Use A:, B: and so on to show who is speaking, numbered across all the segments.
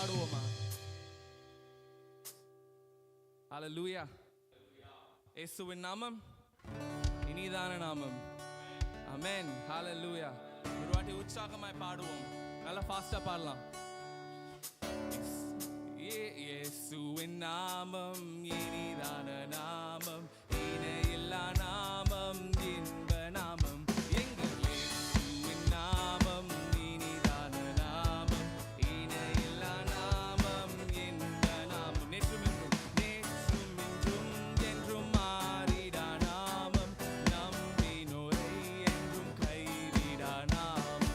A: பாடுவோமா? ஹalleluya. இயேசுவின் நாமம் இனிதான நாமம். ஆமென். ஹalleluya. ஒரு வாட்டி உற்சாகமாய் பாடுவோம். நல்லா ஃபாஸ்டா பாடலாம். இயேசுவின் நாமம் இனிதான நாமம், இணையில்லா நாமம், இன்ப நாமம். எங்கள் இயேசுவின் நாமம் இனிதான நாமம், இணையில்லா நாமம், இன்ப நாமம். நேற்றும் இன்றும் என்றும் மாறிடா நாமம், நம்பினோரை என்றும் கைவிடா நாமம்.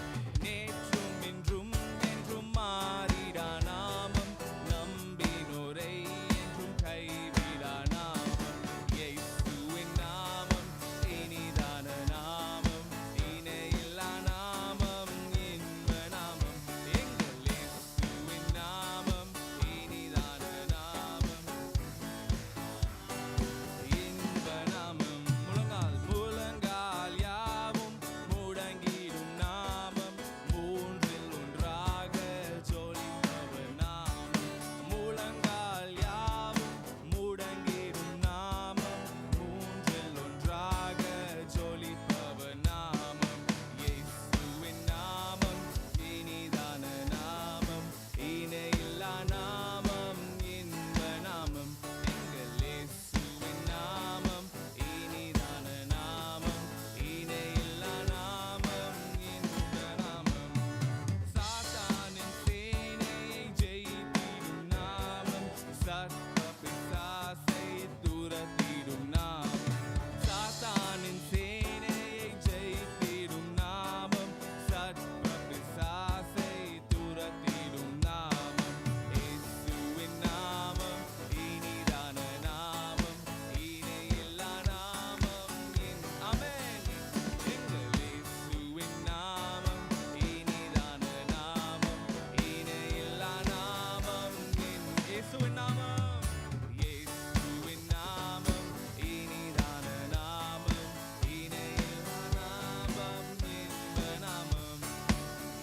A: நேற்றும் இன்றும் என்றும் மாறிடா நாமம், நம்பினோரை என்றும் கைவிடா நாமம். இயேசுவின் நாமம் இனிதான நாமம், இணையில்லா நாமம், இன்ப நாமம். எங்கள் இயேசுவின் நாமம் இனிதான நாமம், இன்ப நாமம். முழங்கால் யாவும் முடங்கிடும் நாமம், மூன்றில் ஒன்றாக ஜொலிப்பவர் நாமம். முழங்கால் யாவும் முடங்கிடும் நாமம், மூன்றில் ஒன்றாக ஜொலிப்பவர் நாமம். இயேசுவின் நாமம் இனிதான நாமம், இணையில்லா நாமம், இன்ப நாமம். எங்கள் இயேசுவின் நாமம் இனிதான நாமம், இணையில்லா நாமம், இன்ப நாமம். சாத்தானின் சேனையை ஜெயித்திடும் நாமம், சர்ப்ப பிசாசை துரத்திடும் நாமம். சாத்தானின் சேனையை ஜெயித்திடும் நாமம், சர்ப்ப பிசாசை துரத்திடும் நாமம். இயேசுவின் நாமம் இனிதான நாமம், இணையில்லா நாமம், ஆமென். எங்கள் இயேசுவின் நாமம் இனிதான நாமம், இணையில்லா நாமம், இயேசுவின் நாமம், இயேசுவின் நாமம் இனிதான நாமம், இணையில்லா நாமம், இன்ப நாமம்.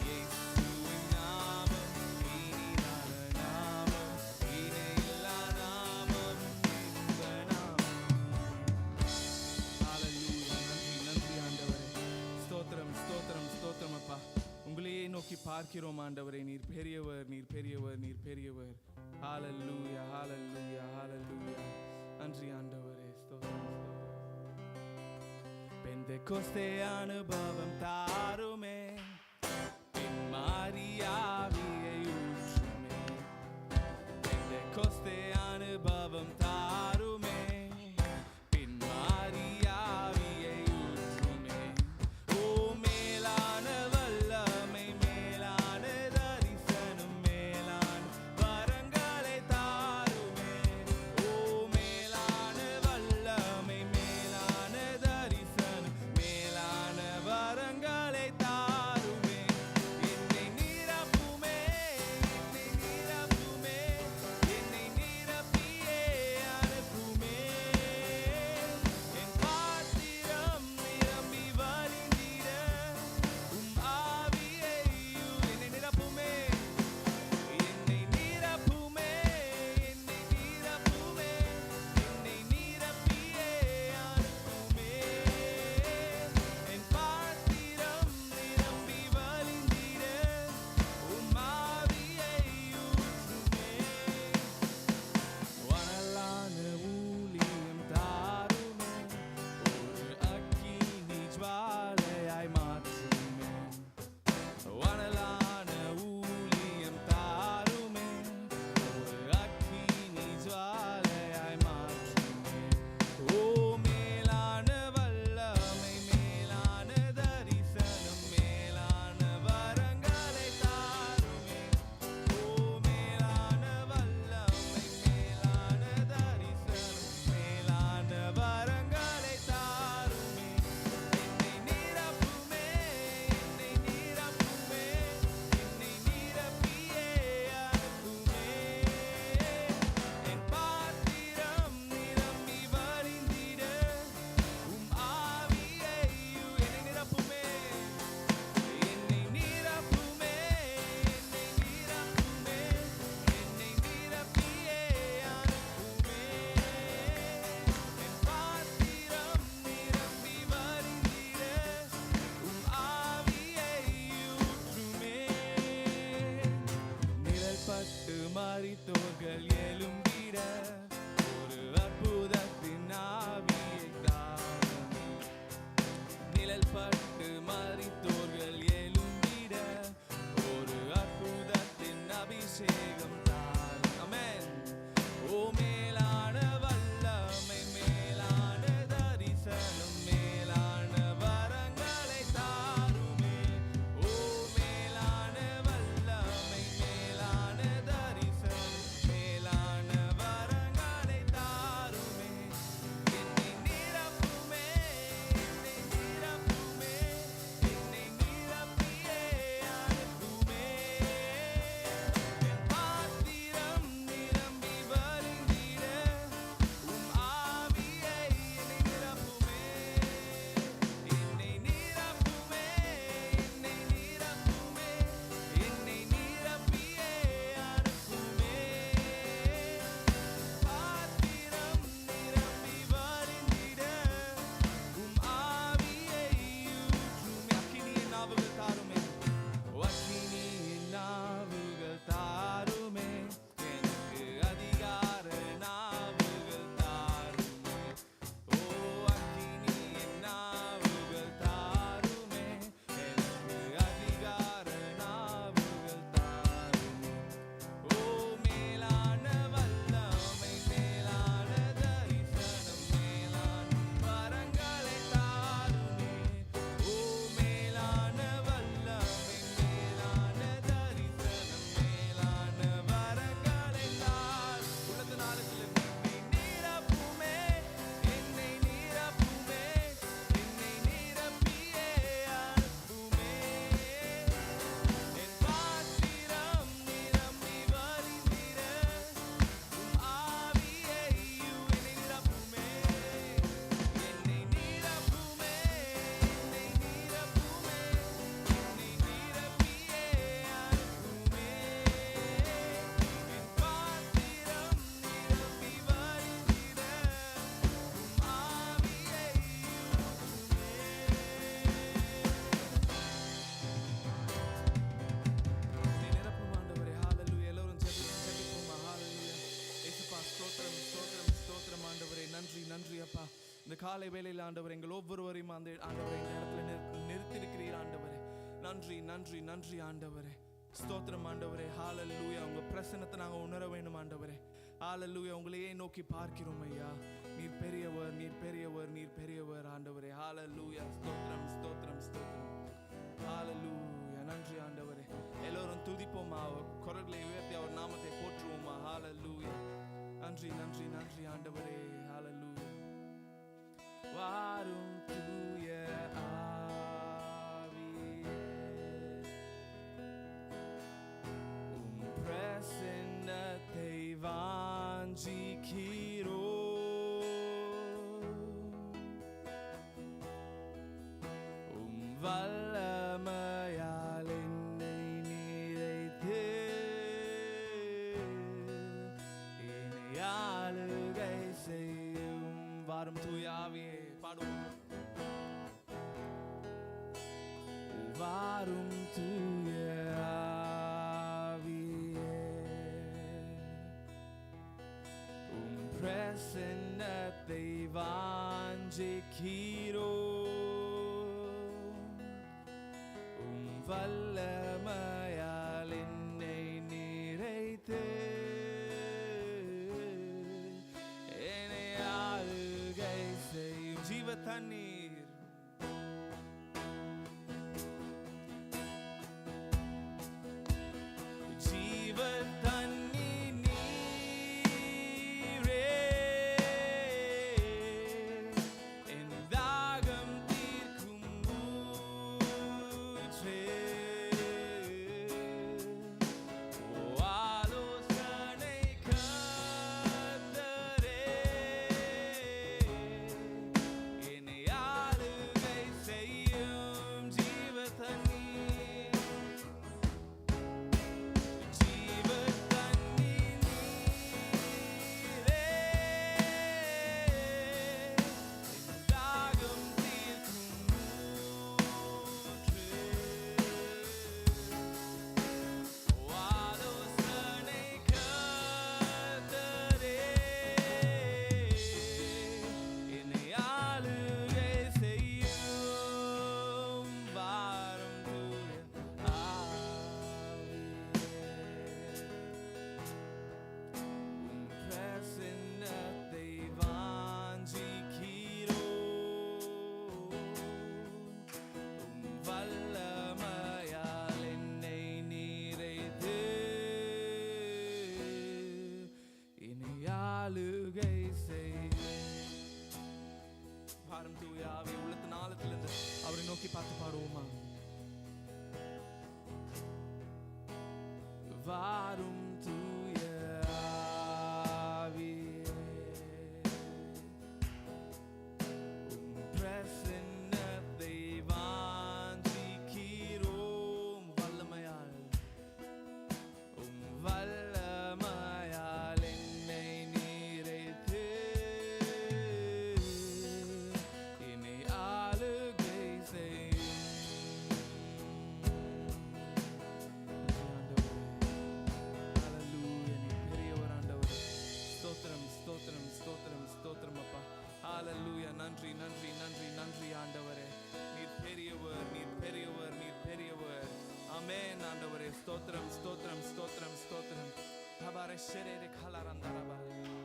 A: இயேசுவின் நாமம் இனிதான நாமம், இணையில்லா நாமம், இன்ப நாமம். ஹalleluya. நன்றி ஆண்டவரே. ஸ்தோத்திரம் ஸ்தோத்திரம் ஸ்தோத்திரம் அப்பா. உங்களையே நோக்கி பார்க்கிறோம் ஆண்டவரே. நீர் பெரியவர், நீர் பெரியவர், நீர் பெரியவர். ஹalleluya ஹalleluya ஹalleluya. நன்றி ஆண்டவரே. ஸ்தோத்திரம் ஸ்தோத்திரம். பெந்தெகோஸ்தே அனுபவம் தாருமே, பின்மாரியாவியை ஊற்றுமே. பெந்தெகோஸ்தே அனுபவம் தாருமே, பின்மாரியாவியை ஊற்றுமே. ஓ மேலான வல்லமை, மேலான தரிசனம், மேலான வரங்களை தாருமே. ஓ மேலான வல்லமை, மேலான தரிசனம், மேலான வரங்களை தாருமே. என்னை நிரப்புமே, அபிஷேகம் தாரும். ஆமென். ஓ மேலான வல்லமை, மேலான தரிசனம், மேலான வரங்களை தாருமே. ஓ மேலான வல்லமை, மேலான தரிசனம், மேலான வரங்களை தாருமே. என்னை நிரப்புமே, என்னை நிரப்புமே, என்னை நிரப்பியே அனுப்புமே. என் பாத்திரம் நிரம்பி வழிந்திட உம் ஆவியை என்னை நிரப்புமே. என்னை நிரப்புமே, என்னை நிரப்புமே, என்னை நிரப்பியே அனுப்புமே. பாத்திரம் நிரம்பி வழிந்திட உம் ஆவியை ஊற்றுமே. அக்கினியின் நாவுகள் தாருமே. அக்கினியின் நாவுகள் தாருமே. எனக்கு அதிகார நாவுகள் தாருமே. ஓ அக்கினியின் நாவுகள் தாருமே. எனக்கு அதிகார நாவுகள் தாருமே. ஓ மேலான வல்லமை, மேலான தரிசனம், மேலான வரங்களை தாருமே. ஓ மேலான வல்லமை, மேலான தரிசனம், மேலான வரங்களை தார். உள்ளத்து நாளுக்குள்ள என்னை நிரப்புமே, என்னை நிரப்புமே, என்னை நிரப்பியே அனுப்புமே. என் பாத்திரம் நிரம்பி வழிந்திட உம் ஆவியை என்னை நிரப்புமே. என்னை நிரப்புமே, என்னை நிரப்புமே, என்னை நிரப்பியே அனுப்புமே. என் பாத்திரம் நிரம்பி வழிந்திட உம் ஆவியை என்னை நிரப்பும் ஆண்டவரே. ஹalleluya. எல்லோரும் ஜெபிப்போமா. ஹalleluya. இயேசுப்பா ஸ்தோத்திரம், ஸ்தோத்திரம், ஸ்தோத்திரம் ஆண்டவரே. நன்றி, நன்றி அப்பா. இந்த காலை வேளையில் ஆண்டவரே எங்கள் ஒவ்வொருவரையும் அந்த ஆண்டவரே இந்த இடத்துல நிறுத்திருக்கிறீர் ஆண்டவரே. நன்றி, நன்றி, நன்றி ஆண்டவரே. ஸ்தோத்திரம் ஆண்டவரே. ஹalleluya. உங்க பிரசன்னத்தை நாங்கள் உணர வேண்டும் ஆண்டவரே. ஹalleluya. உங்களையே நோக்கி பார்க்கிறோம் ஐயா. நீர் பெரியவர், நீர் பெரியவர், நீர் பெரியவர் ஆண்டவரே. ஹalleluya. ஸ்தோத்திரம், ஸ்தோத்திரம், ஸ்தோத்திரம். ஹalleluya. நன்றி ஆண்டவரே. எல்லோரும் துதிப்போமா. குரல்களை உயர்த்தி அவர் நாமத்தை போற்றுவோமா. ஹalleluya. நன்றி, நன்றி, நன்றி ஆண்டவரே. ஹalleluya. வாரும் தூய ஆவியே, உம் பிரசன்னத்தை வாஞ்சிக்கிறோம். உம் வல்லமையால் என்னை நிறைத்து என்னை ஆளுகை செய்யும். வாரும் தூய ஆவியே. பாடுவோம். வாரும் தூய ஆவியே, உம் பிரசன்னத்தை வாஞ்சிக்கிறோம். உம் வல்லமையால் என்னை நிறைத்து என்னை ஆளுகை செய்யும். ஜீவ தண்ணீர், ஜீவ தண்ணீர் நீரே, என் தாகம் தீர்க்கும் ஊற்றே. ஓ ஆலோசனை கர்த்தரே, என்னை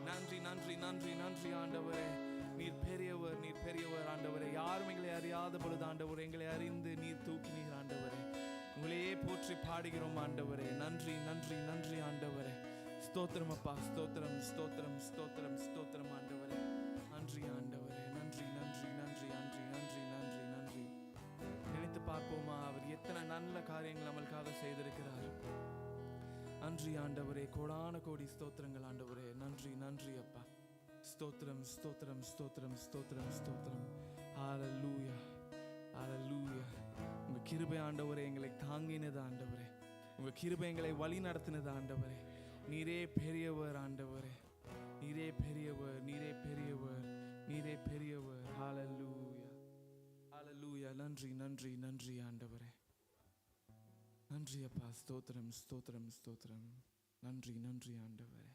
A: நன்றி நன்றி நன்றி நன்றி ஆண்டவரே. நீர் பெரியவர், நீர் பெரியவர் ஆண்டவரே. யாரும் எங்களை அறியாத பொழுது ஆண்டவரே எங்களை அறிந்து நீர் தூக்கினீர் ஆண்டவரே. உங்களையே போற்றி பாடுகிறோம் ஆண்டவரே. நன்றி நன்றி நன்றி ஆண்டவரே. ஸ்தோத்திரம் அப்பா, ஸ்தோத்திரம் ஸ்தோத்திரம் ஸ்தோத்திரம் ஸ்தோத்திரம் ஆண்டவரே. நன்றி ஆண்டவரே, நன்றி நன்றி நன்றி நன்றி நன்றி நன்றி நன்றி. நினைத்து பார்ப்போமா அவர் எத்தனை நல்ல காரியங்கள் நம்மளுக்காக செய்திருக்கிறார். நன்றி ஆண்டவரே, கோடான கோடி ஸ்தோத்திரங்கள் ஆண்டவரே. நன்றி நன்றி அப்பா. ஸ்தோத்திரம் ஸ்தோத்திரம் ஸ்தோத்திரம் ஸ்தோத்திரம் ஸ்தோத்திரம். ஹல்லேலூயா ஹல்லேலூயா. உங்க கிருபை ஆண்டவரே எங்களை தாங்கினது ஆண்டவரே. உங்க கிருபை எங்களை வழி நடத்தினது ஆண்டவரே. நீரே பெரியவர் ஆண்டவரே. நீரே பெரியவர், நீரே பெரியவர், நீரே பெரியவர். ஹல்லேலூயா ஹல்லேலூயா. நன்றி நன்றி நன்றி ஆண்டவரே. நன்றி அப்பா. ஸ்தோத்திரம் ஸ்தோத்திரம் ஸ்தோத்திரம். நன்றி நன்றி ஆண்டவரே.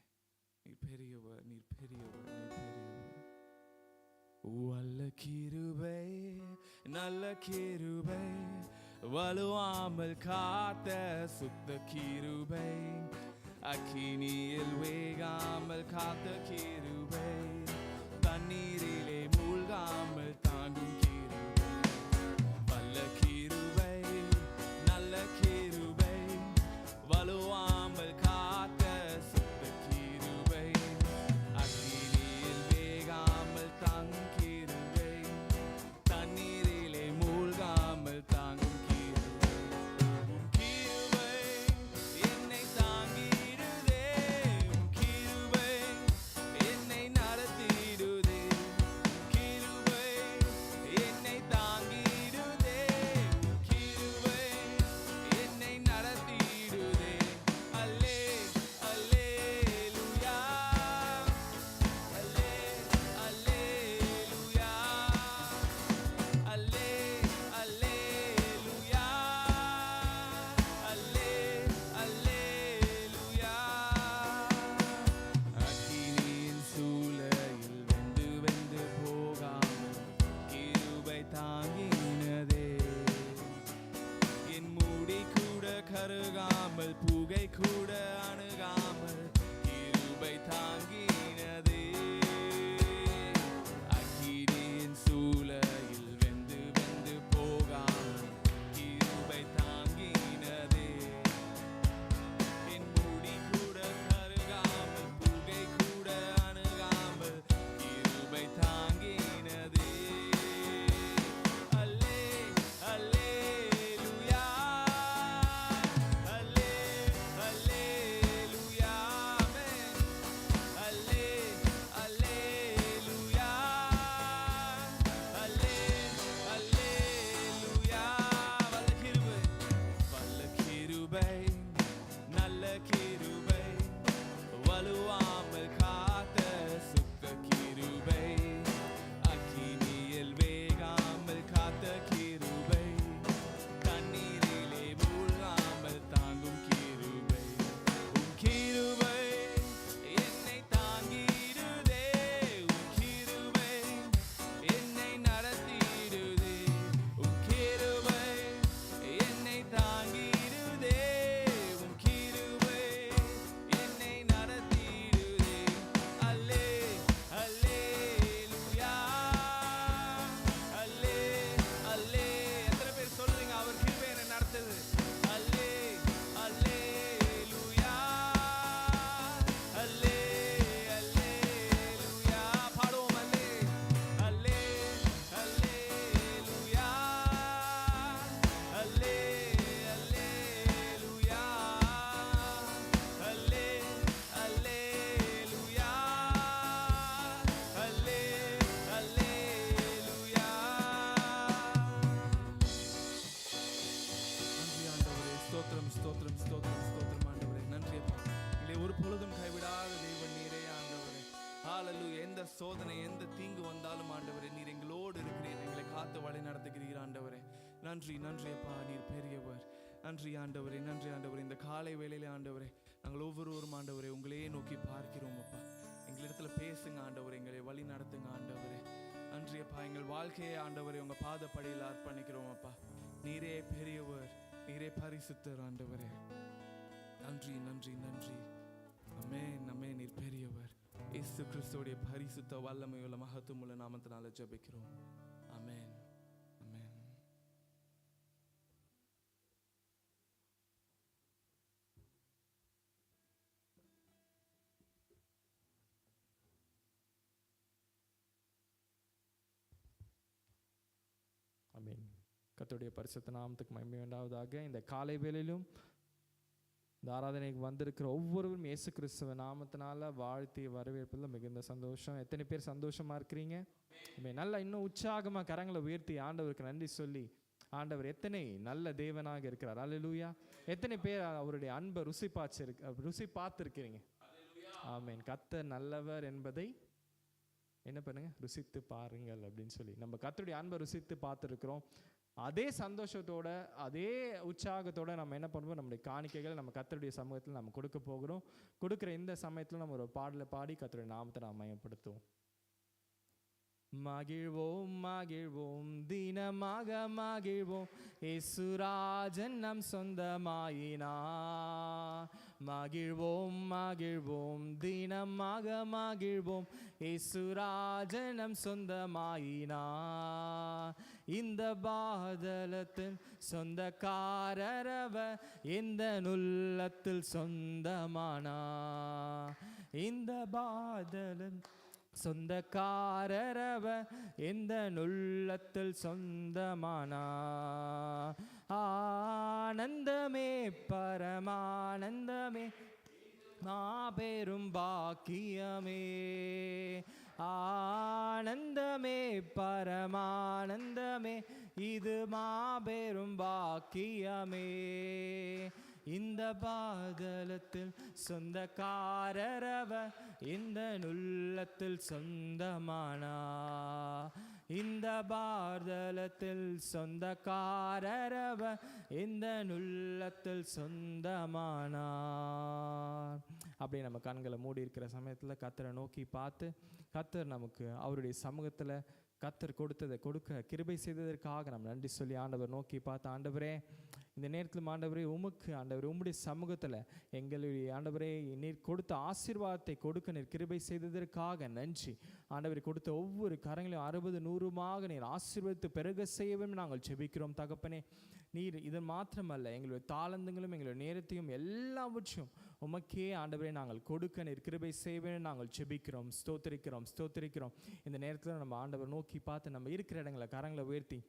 A: நீர் பெரியவர், நீர் பெரியவர், நீர் பெரியவர். வல்ல கிருபை, நல்ல கிருபை, வலுவாமல் காத்த சுத்த கிருபை, அக்கினியில் வேகாமல் காத்த கிருபை, தண்ணீரிலே மூழ்காமல் தாங்கும் கிருபை. வல்ல கிருபை, நல்ல கிருபை, வலுவாமல் காத்த சுத்த கிருபை, அக்கினியில் வேகாமல் தாங்கும் கிருபை, தண்ணீரிலே மூழ்காமல் தாங்கும் கிருபை. உம் கிருபை என்னை தாங்கிடுதே, உம் கிருபை என்னை நடத்திடுதே, கிருபை என்னை தாங்கிடுதே, உம் கிருபை என்னை நடத்திடுதே. அல்லே அல்லேலூயா, அல்லே அல்லேலூயா, அல்லே அல்லேலூயா, அல்லே அல்லேலூயா. அக்கினியின் சூளையில் வெந்து வெந்து போகாமல் கிருபை தாங்கினதே. என் மூடி கூட கருகாமல் புகை கூட அணுகாமல் கிருபை தாங்கினதே. அக்கினியின் சூளையில் வெந்து வெந்து போகாமல் கிருபை தாங்கினதே. என் மூடி கூட கருகாமல் புகை கூட அணுகாமல் கிருபை தாங்கினதே. அல்லே அல்லேலூயா, அல்லே அல்லேலூயா, ஆமென். அல்லே அல்லேலூயா, அல்லே அல்லேலூயா. வல்ல கிருபை, வல்ல கிருபை, நல்ல கிருபை, வலுவாமல் காத்த சுத்த கிருபை, அக்கினியில் வேகாமல் காத்த கிருபை, தண்ணீரிலே மூழ்காமல் தாங்கும் கிருபை. உம் கிருபை என்னை தாங்கிடுதே, உம் கிருபை என்னை நடத்திடுதே, உம் கிருபை என்னை தாங்கிடுதே, உம் கிருபை என்னை நடத்திடுதே. அல்லே அல்லேலூயா, அல்லே அல்லே. எத்தனை பேர் சொல்றீங்க அவர் கிருபை என்னை நடத்துது? அல்லே அல்லேலூயா, அல்லே அல்லேலூயா. பாடுவோம். அல்லே அல்லே அல்லேலூயா, அல்லே அல்லேலூயா, அல்லே அல்லேலூயா, அல்லே அல்லேலூயா. நன்றி ஆண்டவரே. ஸ்தோத்திரம் ஸ்தோத்திரம் ஸ்தோத்திரம் ஸ்தோத்திரம் ஆண்டவரே. நன்றி அப்பா. எங்களை ஒரு பொழுதும் கைவிடாத தேவன் நீரே ஆண்டவரே. ஹல்லேலூயா. எந்த சோதனை எந்த தீங்கு வந்தாலும் ஆண்டவரே நீர் எங்களோடு இருக்கிறீர். எங்களை காத்து வழி நடத்துகிறீர் ஆண்டவரே. நன்றி நன்றி அப்பா. நீர் பெரியவர். நன்றி ஆண்டவரே, நன்றி ஆண்டவரே. இந்த காலை வேளையிலே ஆண்டவரே நாங்கள் ஒவ்வொருவரும் ஆண்டவரே உங்களையே நோக்கி பார்க்கிறோம் அப்பா. எங்களிடத்துல பேசுங்க ஆண்டவரே, எங்களை வழி நடத்துங்க ஆண்டவரே. நன்றி அப்பா. எங்கள் வாழ்க்கையை ஆண்டவரே உங்க பாதப்படியில் அர்ப்பணிக்கிறோம் அப்பா. நீரே பெரியவர், நீரே பரிசுத்தர் ஆண்டவரே. நன்றி நன்றி நன்றி. ஆமென். இயேசு கிறிஸ்துவுடைய பரிசுத்த வல்லமையுள்ள மகத்துவமுள்ள நாமத்தினால ஜெபிக்கிறோம். ஆமென். ஆமென்.
B: ஆமென். கர்த்தருடைய பரிசுத்த நாமத்துக்கு மகிமை உண்டாவதாக. இந்த காலை வேளையிலும் இந்த ஆராதனைக்கு வந்திருக்கிற ஒவ்வொருவரும் இயேசு கிறிஸ்துவ நாமத்தினால வாழ்த்தி வரவேற்பதில் மிகுந்த சந்தோஷம். எத்தனை பேர் சந்தோஷமா இருக்கிறீங்க? நல்லா இன்னும் உற்சாகமாக கரங்களை உயர்த்தி ஆண்டவருக்கு நன்றி சொல்லி, ஆண்டவர் எத்தனை நல்ல தேவனாக இருக்கிறார். அல்லேலூயா. எத்தனை பேர் அவருடைய அன்பை ருசி பார்த்துருக்கிறீங்க? ஆமென். கர்த்தர் நல்லவர் என்பதை என்ன பண்ணுங்க, ருசித்து பாருங்கள் அப்படின்னு சொல்லி நம்ம கர்த்தருடைய அன்பை ருசித்து பார்த்துருக்கிறோம். அதே சந்தோஷத்தோட அதே உற்சாகத்தோட நம்ம என்ன பண்ணுவோம், நம்முடைய காணிக்கைகளை நம்ம கர்த்தருடைய சமூகத்தில் நம்ம கொடுக்க போகிறோம். கொடுக்குற இந்த சமயத்தில் நம்ம ஒரு பாடலை பாடி கர்த்தருடைய நாமத்தை நாம் மையப்படுத்துவோம். மகிழ்வோம் மகிழ்வோம் தினமாக மகிழ்வோம், இயேசுராஜன் நம் சொந்தமாயினார். மகிழ்வோம் மகிழ்வோம் தினமாக மகிழ்வோம், இயேசுராஜன் நம் சொந்தமாயினார். இந்த பாதலத்தின் சொந்தக்காரரவர், இந்த நுள்ளத்தில் சொந்தமானார். இந்த பாதலன் சொந்தக்காரரவர், எந்த நுள்ளத்தில் சொந்தமானார். ஆனந்தமே பரமானந்தமே, மாபெரும் பாக்கியமே. ஆனந்தமே பரமானந்தமே, இது மாபெரும் பாக்கியமே. இந்த பாதலத்தில் சொந்தக்காரரவர், இந்த நுள்ளத்தில் சொந்தமானார். இந்த பாதலத்தில் சொந்தக்காரரவர், இந்த நுள்ளத்தில் சொந்தமானார். அப்படியே நம்ம கண்களை மூடி இருக்கிற சமயத்தில் கர்த்தரை நோக்கி பார்த்து, கர்த்தர் நமக்கு அவருடைய சமூகத்தில் கர்த்தர் கொடுக்க கிருபை செய்ததற்காக நம்ம நன்றி சொல்லி ஆண்டவர் நோக்கி பார்த்து, ஆண்டவரே இந்த நேரத்தில் ஆண்டவரே உமக்கு ஆண்டவர் உம்முடைய சமூகத்தில் எங்களுடைய ஆண்டவரே நீர் கொடுத்த ஆசீர்வாதத்தை கொடுக்க நீர் கிருபை செய்ததற்காக நன்றி. ஆண்டவரை கொடுத்த ஒவ்வொரு கரங்களையும் 60 100 நீர் ஆசீர்வதித்து பெருக செய்யவும் நாங்கள் ஜெபிக்கிறோம் தகப்பனே. நீர் இது மாத்திரமல்ல, எங்களுடைய தாளந்துங்களும் எங்களுடைய நேரத்தையும் எல்லாவற்றையும் உமக்கே ஆண்டவரே நாங்கள் கொடுக்க நீர் கிருபை செய்வேன் நாங்கள் ஜெபிக்கிறோம். ஸ்தோத்திரிக்கிறோம். இந்த நேரத்தில் நம்ம ஆண்டவர் நோக்கி பார்த்து நம்ம இருக்கிற இடங்களை கரங்களை உயர்த்தி,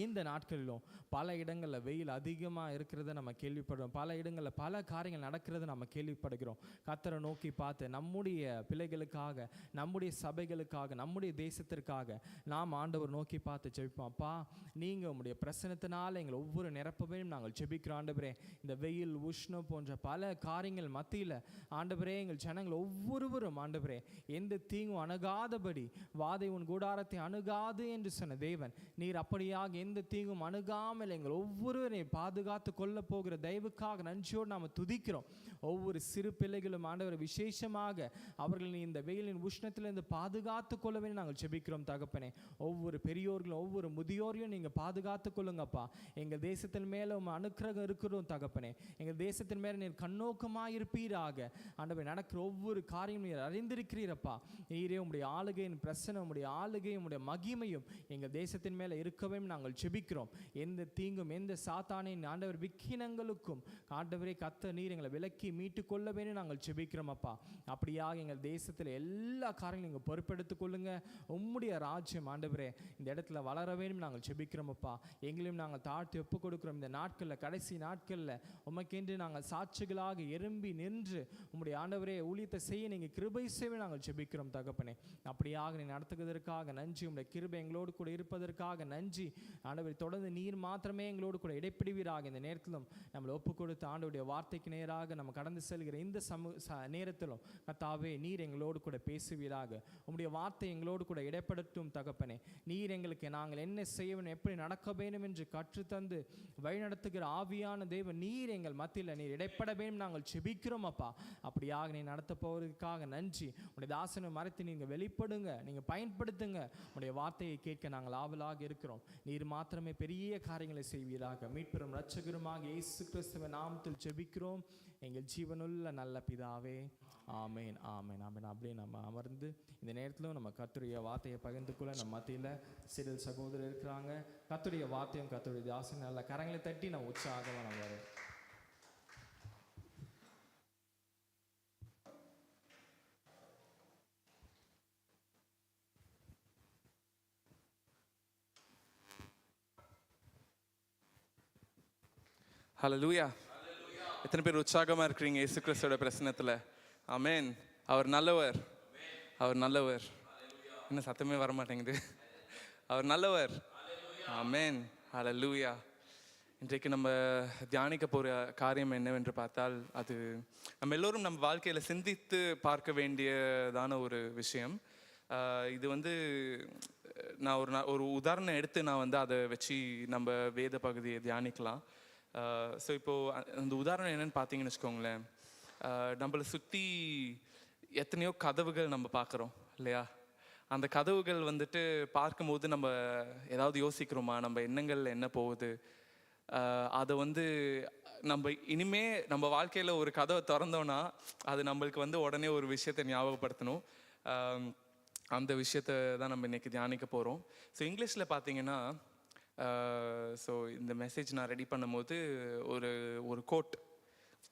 B: இந்த நாட்களிலும் பல இடங்களில் வெயில் அதிகமாக இருக்கிறத நம்ம கேள்விப்படுறோம். பல இடங்களில் பல காரியங்கள் நடக்கிறத நம்ம கேள்விப்படுகிறோம். கர்த்தரை நோக்கி பார்த்து நம்முடைய பிள்ளைகளுக்காக, நம்முடைய சபைகளுக்காக, நம்முடைய தேசத்திற்காக நாம் ஆண்டவர் நோக்கி பார்த்து ஜெபிப்போம். அப்பா, நீங்கள் உங்களுடைய பிரசனத்தினால் எங்களை ஒவ்வொரு நிரப்பவையும் நாங்கள் ஜெபிக்கிறோம். ஆண்டவரே இந்த வெயில் உஷ்ணம் போன்ற பல காரியங்கள் மத்தியில் ஆண்டவரே எங்கள் ஜனங்கள் ஒவ்வொருவரும் ஆண்டவரே எந்த தீங்கும் அணுகாதபடி, வாதை உன் கூடாரத்தை அணுகாது என்று சொன்ன தேவன், நீர் அப்படியாக எந்த தீங்கும் அணுகாமல் எங்கள் ஒவ்வொருவரையும் பாதுகாத்து கொள்ள போகிற தயவுக்காக நன்றியோடு நாம் துதிக்கிறோம். ஒவ்வொரு சிறு பிள்ளைகளும் ஆண்டவர் விசேஷமாக அவர்கள் இந்த வெயிலின் உஷ்ணத்திலிருந்து பாதுகாத்து கொள்ளவே நாங்கள் ஜெபிக்கிறோம் தகப்பனே. ஒவ்வொரு பெரியோர்களும் ஒவ்வொரு முதியோர்களையும் நீங்கள் பாதுகாத்து கொள்ளுங்கப்பா. எங்கள் தேசத்தின் மேலே அனுக்கிரகம் இருக்கிறோம் தகப்பனே. எங்கள் தேசத்தின் மேலே நீர் கண்ணோக்கமாக இருப்பீராக. ஆண்டவர் நடக்கிற ஒவ்வொரு காரியம் நீர் அறிந்திருக்கிறீரப்பா. நீரே உம்முடைய ஆளுகையின் பிரசனம், உம்முடைய ஆளுகையும் உம்முடைய மகிமையும் எங்கள் தேசத்தின் மேலே இருக்கவே நாங்கள் ஜெபிக்கிறோம். எந்த தீங்கும் எந்த சாத்தானின் ஆண்டவர் விக்கினங்களுக்கும் ஆண்டவரே கர்த்தர் நீர் எங்களை விலக்கி மீட்டு கொள்ள வேண்டும் நாங்கள் ஜெபிக்கிறோம் அப்பா. அப்படியாக எங்கள் தேசத்தில் எல்லா காரியங்களும் நீங்கள் பொறுப்பெடுத்துக் கொள்ளுங்க. உம்முடைய ராஜ்யம் ஆண்டவரே இந்த இடத்துல வளர வேண்டும் நாங்கள் ஜெபிக்கிறோம் அப்பா. எங்களையும் நாங்கள் தாழ்த்தி ஒப்புக் கொடுக்கிறோம். இந்த நாட்களில், கடைசி நாட்களில் உமக்கென்று நாங்கள் சாட்சிகளாக எறும்பி நின்று உம்முடைய ஆண்டவரே ஊழியத்தை செய்ய நீங்கள் கிருபை செய்ய நாங்கள் ஜெபிக்கிறோம் தகப்பனே. அப்படியாக நீ நடத்துவதற்காக நன்றி. உம்முடைய கிருபை எங்களோடு கூட இருப்பதற்காக நன்றி ஆண்டவரை. தொடர்ந்து நீர் மாத்திரமே எங்களோடு கூட இடைப்பிடிவீராக. இந்த நேரத்திலும் நம்மளை ஒப்பு கொடுத்து ஆண்டவருடைய வார்த்தைக்கு நேராக நம்ம கடந்து செல்கிற இந்த நேரத்திலும் கர்த்தாவே நீர் எங்களோடு கூட பேசுவீராக. உம்முடைய வார்த்தை எங்களோடு கூட இடைப்படட்டும் தகப்பனே. நீர் எங்களுக்கு நாங்கள் என்ன செய்ய வேண்டும், எப்படி நடக்க வேண்டும் என்று கற்றுத்தந்து வழிநடத்துகிற ஆவியான தேவன் நீர் எங்கள் மத்தியில் நீர் இடைப்பட வேண்டும் நாங்கள் ஜெபிக்கிறோம் அப்பா. அப்படியாக நீ நடத்த போவதற்காக நன்றி. உடைய தாசனை மறைத்து நீங்கள் வெளிப்படுங்க, நீங்கள் பயன்படுத்துங்க. உடைய வார்த்தையை கேட்க நாங்கள் ஆவலாக இருக்கிறோம். நீர் மாத்திரமே பெரிய காரியங்களை செய்வீராக. மீட்பெரும் இரட்சகருமாக இயேசு கிறிஸ்துவின் நாமத்தில் ஜெபிக்கிறோம் எங்கள் ஜீவனுள்ள நல்ல பிதாவே. ஆமேன் ஆமேன் ஆமேன். அப்படியே நம்ம அமர்ந்து இந்த நேரத்திலும் நம்ம கர்த்தருடைய வார்த்தையை பகிர்ந்து கொள்ள நம்ம மத்தியில் சிறில் சகோதரர் இருக்கிறாங்க. கர்த்தருடைய வார்த்தையும் கர்த்தருடைய தாசன் நல்ல கரங்களை தட்டி நம்ம உற்சாகமாக நம்ம வரும்.
A: ஹல்லேலூயா. எத்தனை பேர் உற்சாகமாக இருக்கிறீங்க இயேசு கிறிஸ்துவோட பிரசன்னத்தில்? ஆமென். அவர் நல்லவர், அவர் நல்லவர். இன்னும் சத்தமே வர மாட்டேங்குது. அவர் நல்லவர். ஆமென். ஹல்லேலூயா. இன்றைக்கு நம்ம தியானிக்க போகிற காரியம் என்னவென்று பார்த்தால், அது நம்ம எல்லோரும் நம்ம வாழ்க்கையில் சிந்தித்து பார்க்க வேண்டியதான ஒரு விஷயம். இது வந்து நான் ஒரு உதாரணம் எடுத்து நான் வந்து அதை வச்சு நம்ம வேத பகுதியை தியானிக்கலாம். ஸோ இப்போது அந்த உதாரணம் என்னென்னு பார்த்தீங்கன்னு வச்சுக்கோங்களேன். நம்மளை சுற்றி எத்தனையோ கதவுகள் நம்ம பார்க்குறோம் இல்லையா? அந்த கதவுகள் வந்துட்டு பார்க்கும்போது நம்ம ஏதாவது யோசிக்கிறோமா? நம்ம எண்ணங்கள் என்ன போகுது? அதை வந்து நம்ம இனிமே நம்ம வாழ்க்கையில் ஒரு கதவை திறந்தோன்னா அது நம்மளுக்கு வந்து உடனே ஒரு விஷயத்தை ஞாபகப்படுத்தணும். அந்த விஷயத்தை தான் நம்ம இன்றைக்கி தியானிக்க போகிறோம். ஸோ இங்கிலீஷில் பார்த்தீங்கன்னா, ஸோ இந்த மெசேஜ் நான் ரெடி பண்ணும்போது ஒரு கோட்,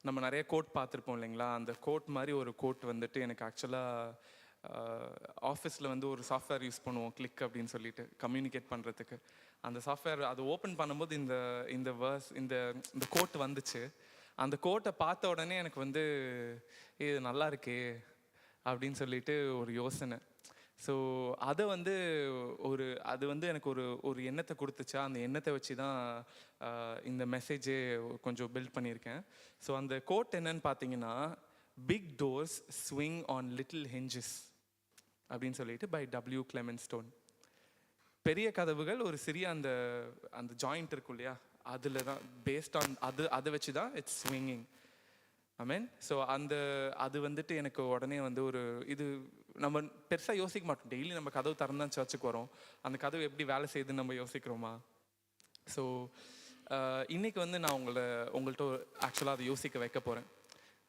A: நம்ம நிறைய கோட் பார்த்துருப்போம் இல்லைங்களா? அந்த கோட் மாதிரி ஒரு கோட் வந்துட்டு எனக்கு ஆக்சுவலாக ஆஃபீஸில் வந்து ஒரு சாஃப்ட்வேர் யூஸ் பண்ணுவோம், கிளிக் அப்படின்னு சொல்லிட்டு கம்யூனிகேட் பண்ணுறதுக்கு. அந்த சாஃப்ட்வேர் அது ஓப்பன் பண்ணும்போது இந்த வேர்ஸ் இந்த கோட் வந்துச்சு. அந்த கோட்டை பார்த்த உடனே எனக்கு வந்து இது நல்லா இருக்கே அப்படின்னு சொல்லிட்டு ஒரு யோசனை. ஸோ அது வந்து எனக்கு ஒரு எண்ணத்தை கொடுத்துச்சா, அந்த எண்ணத்தை வச்சு தான் இந்த மெசேஜே கொஞ்சம் பில்ட் பண்ணியிருக்கேன். ஸோ அந்த கோட் என்னன்னு பார்த்தீங்கன்னா, big doors swing on little hinges அப்படின்னு சொல்லிட்டு பை W. Clement Stone. பெரிய கதவுகள் ஒரு சிறிய அந்த ஜாயிண்ட் இருக்கும் இல்லையா, அதில் தான் பேஸ்ட் ஆன் அதை வச்சு தான் இட்ஸ் ஸ்விங்கிங். ஆமென். ஸோ அது வந்துட்டு எனக்கு உடனே வந்து இது நம்ம பெருசாக யோசிக்க மாட்டோம். டெய்லி நம்ம கதவு திறந்தான் சர்ச்சுக்கு வரோம். அந்த கதவு எப்படி வேலை செய்யுதுன்னு நம்ம யோசிக்கிறோமா? ஸோ இன்றைக்கி வந்து நான் உங்கள்கிட்ட ஆக்சுவலாக அதை யோசிக்க வைக்க போகிறேன்.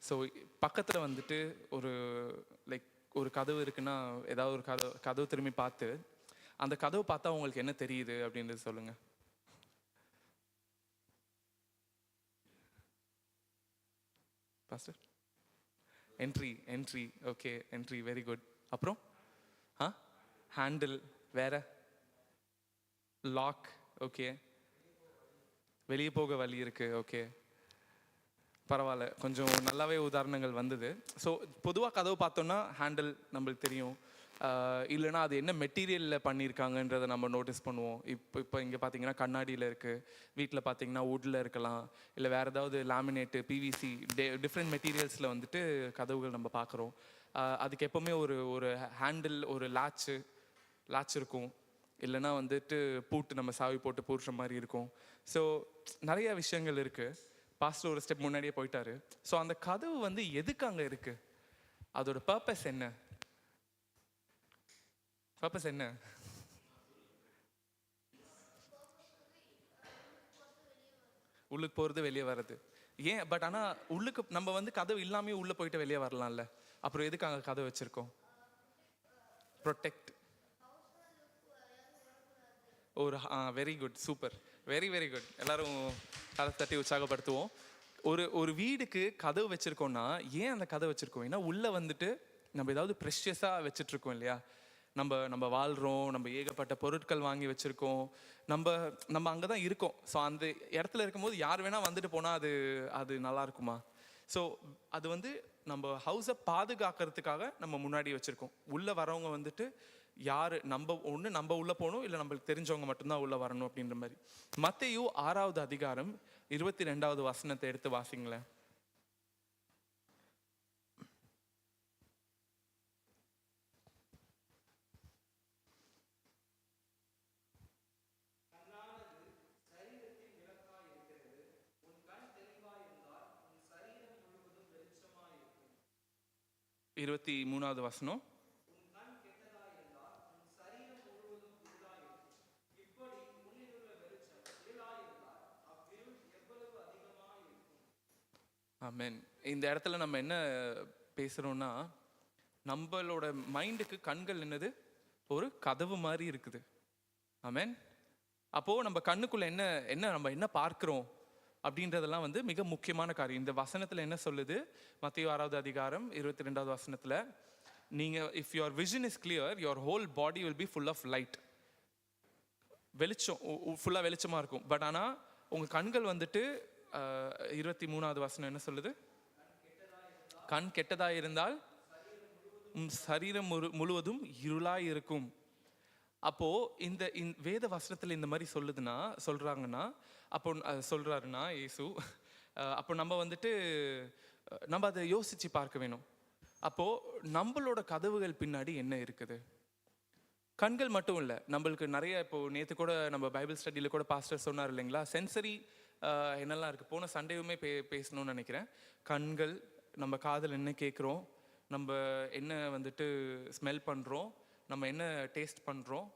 A: ஸோ பக்கத்தில் வந்துட்டு ஒரு கதவு இருக்குன்னா, ஏதாவது ஒரு கதவு திரும்பி பார்த்து அந்த கதவு பார்த்தா உங்களுக்கு என்ன தெரியுது அப்படின்றது சொல்லுங்கள். Pastor, entry okay, entry very good. அப்புறம் ஹேண்டில், வேற லாக், ஓகே. வெளியே போக வழி இருக்கு, ஓகே, பரவாயில்ல, கொஞ்சம் நல்லாவே உதாரணங்கள் வந்தது. ஸோ பொதுவாக கதவு பார்த்தோன்னா ஹேண்டில் நம்மளுக்கு தெரியும். இல்லைனா அது என்ன மெட்டீரியலில் பண்ணியிருக்காங்கன்றதை நம்ம நோட்டீஸ் பண்ணுவோம். இப்போ இங்கே பார்த்தீங்கன்னா கண்ணாடியில் இருக்குது, வீட்டில் பார்த்தீங்கன்னா வுட்டில் இருக்கலாம், இல்லை வேறு ஏதாவது லேமினேட்டு, PVC, டிஃப்ரெண்ட் மெட்டீரியல்ஸில் வந்துட்டு கதவுகள் நம்ம பார்க்குறோம். அதுக்கு எப்போவுமே ஒரு ஹேண்டில், ஒரு லாட்ச் இருக்கும். இல்லைனா வந்துட்டு பூட்டு, நம்ம சாவி போட்டு பூட்டுற மாதிரி இருக்கும். ஸோ நிறைய விஷயங்கள் இருக்குது. பாஸ்டர் ஒரு ஸ்டெப் முன்னாடியே போயிட்டாரு. ஸோ அந்த கதவு வந்து எதுக்கு அங்கே இருக்குது? அதோட பர்பஸ் என்ன? பர்பஸ் என்ன? உள்ளுக்கு போகிறது, வெளியே வர்றது. ஏன் பட் ஆனால் உள்ளுக்கு நம்ம வந்து கதவு இல்லாமல் உள்ளே போயிட்டு வெளியே வரலாம்ல. அப்புறம் எதுக்கு அங்கே கதவு வச்சுருக்கோம்? Protect. Very good, super, very very good. எல்லாரும் கதை தட்டி உற்சாகப்படுத்துவோம். ஒரு வீடுக்கு கதவு வச்சுருக்கோன்னா ஏன் அந்த கதவு வச்சுருக்கோம்? ஏன்னா உள்ளே வந்துட்டு நம்ம ஏதாவது ப்ரெஷியஸாக வச்சுட்ருக்கோம் இல்லையா? நம்ம வாழ்கிறோம், நம்ம ஏகப்பட்ட பொருட்கள் வாங்கி வச்சுருக்கோம், நம்ம அங்கே தான் இருக்கோம். ஸோ அந்த இடத்துல இருக்கும்போது யார் வேணால் வந்துட்டு போனால் அது நல்லா இருக்குமா? ஸோ அது வந்து நம்ம ஹவுஸை பாதுகாக்கிறதுக்காக நம்ம முன்னாடி வச்சுருக்கோம். உள்ளே வரவங்க வந்துட்டு யார் நம்ம உள்ளே போகணும், இல்லை நம்மளுக்கு தெரிஞ்சவங்க மட்டும்தான் உள்ளே வரணும் அப்படின்ற மாதிரி. மத்தேயு 6வது அதிகாரம் 22வது வசனத்தை எடுத்து வாசிங்களேன். இருபத்தி 3வது வசனம். ஆமென். இந்த இடத்துல நம்ம என்ன பேசுறோம்னா, நம்மளோட மைண்டுக்கு கண்கள் என்னது, ஒரு கதவு மாதிரி இருக்குது. ஆமென். அப்போ நம்ம கண்ணுக்குள்ள என்ன என்ன நம்ம என்ன பார்க்கிறோம் அப்படின்றதெல்லாம் வந்து மிக முக்கியமான காரியம். இந்த வசனத்துல என்ன சொல்லுது, மத்தேயு 6வது அதிகாரம் 22வது வசனத்துல, நீங்க if your vision is clear, your whole body will be full of light. வெளிச்சம், ஃபுல்லா வெளிச்சமா இருக்கும். பட் ஆனா உங்க கண்கள் வந்துட்டு 23வது வசனம் என்ன சொல்லுது, கண் கெட்டதா இருந்தால் சரீரம் முழுவதும் இருளாய் இருக்கும். அப்போ இந்த வேத வசனத்துல இந்த மாதிரி சொல்றாங்கன்னா, அப்போ சொல்றாருன்னா இயேசு, அப்போ நம்ம வந்துட்டு நம்ம அதை யோசிச்சு பார்க்க வேணும். அப்போ நம்மளோட கதவுகள் பின்னாடி என்ன இருக்குது? கண்கள் மட்டும் இல்லை, நம்மளுக்கு நிறைய, இப்போ நேற்று கூட நம்ம பைபிள் ஸ்டடியில் கூட பாஸ்டர் சொன்னார் இல்லைங்களா, சென்சரி என்னெல்லாம் இருக்குது. போன சண்டேவுமே பேசணும்னு நினைக்கிறேன். கண்கள், நம்ம காதில் என்ன கேட்குறோம், நம்ம என்ன வந்துட்டு ஸ்மெல் பண்ணுறோம், நம்ம என்ன டேஸ்ட் பண்ணுறோம்,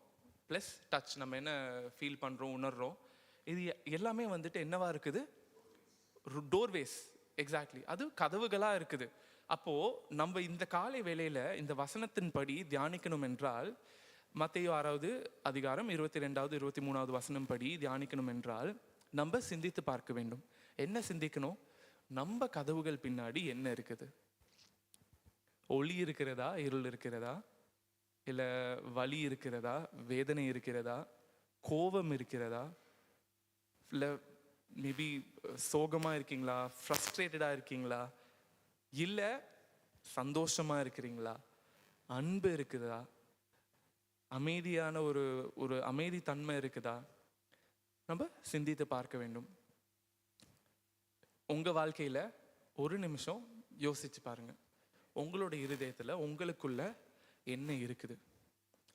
A: ப்ளஸ் டச், நம்ம என்ன ஃபீல் பண்ணுறோம், உணர்றோம். இது எல்லாமே வந்துட்டு என்னவா இருக்குது? டோர்வேஸ். எக்ஸாக்ட்லி, அது கதவுகளாக இருக்குது. அப்போது நம்ம இந்த காலை வேளையில் இந்த வசனத்தின்படி தியானிக்கணும் என்றால், மத்தேயு 6வது அதிகாரம் 22வது 23வது வசனம் படி தியானிக்கணும் என்றால், நம்ம சிந்தித்து பார்க்க வேண்டும். என்ன சிந்திக்கணும்? நம்ம கதவுகள் பின்னாடி என்ன இருக்குது? ஒளி இருக்கிறதா, இருள் இருக்கிறதா, இல்லை வலி இருக்கிறதா, வேதனை இருக்கிறதா, கோபம் இருக்கிறதா, இல்லை மேபி சோகமாக இருக்கீங்களா, ஃப்ரஸ்ட்ரேட்டடாக இருக்கீங்களா, இல்லை சந்தோஷமாக இருக்கிறீங்களா, அன்பு இருக்குதா, அமைதியான ஒரு அமைதி தன்மை இருக்குதா? நம்ம சிந்தித்து பார்க்க வேண்டும். உங்கள் வாழ்க்கையில் ஒரு நிமிஷம் யோசிச்சு பாருங்க, உங்களோட இருதயத்தில் உங்களுக்குள்ள என்ன இருக்குது?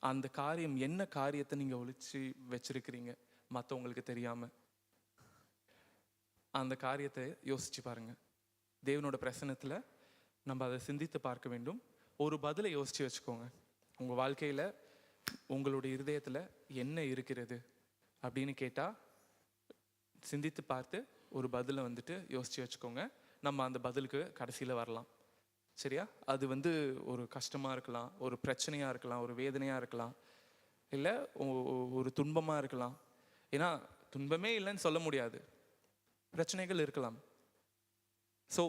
A: அந்த காரியம் என்ன காரியத்தை நீங்கள் ஒளிச்சு வச்சிருக்கிறீங்க மற்றவங்களுக்கு தெரியாமல்? அந்த காரியத்தை யோசிச்சு பாருங்க. தேவனோட பிரசன்னத்தில் நம்ம அதை சிந்தித்து பார்க்க வேண்டும். ஒரு பதிலை யோசிச்சு வச்சுக்கோங்க. உங்கள் வாழ்க்கையில் உங்களுடைய இருதயத்தில் என்ன இருக்கிறது அப்படின்னு கேட்டால், சிந்தித்து பார்த்து ஒரு பதிலை வந்துட்டு யோசிச்சு வச்சுக்கோங்க. நம்ம அந்த பதிலுக்கு கடைசியில் வரலாம். சரியா? அது வந்து ஒரு கஷ்டமாக இருக்கலாம், ஒரு பிரச்சனையாக இருக்கலாம், ஒரு வேதனையாக இருக்கலாம், இல்லை ஒரு துன்பமாக இருக்கலாம். ஏன்னா துன்பமே இல்லைன்னு சொல்ல முடியாது, பிரச்சனைகள் இருக்கலாம். ஸோ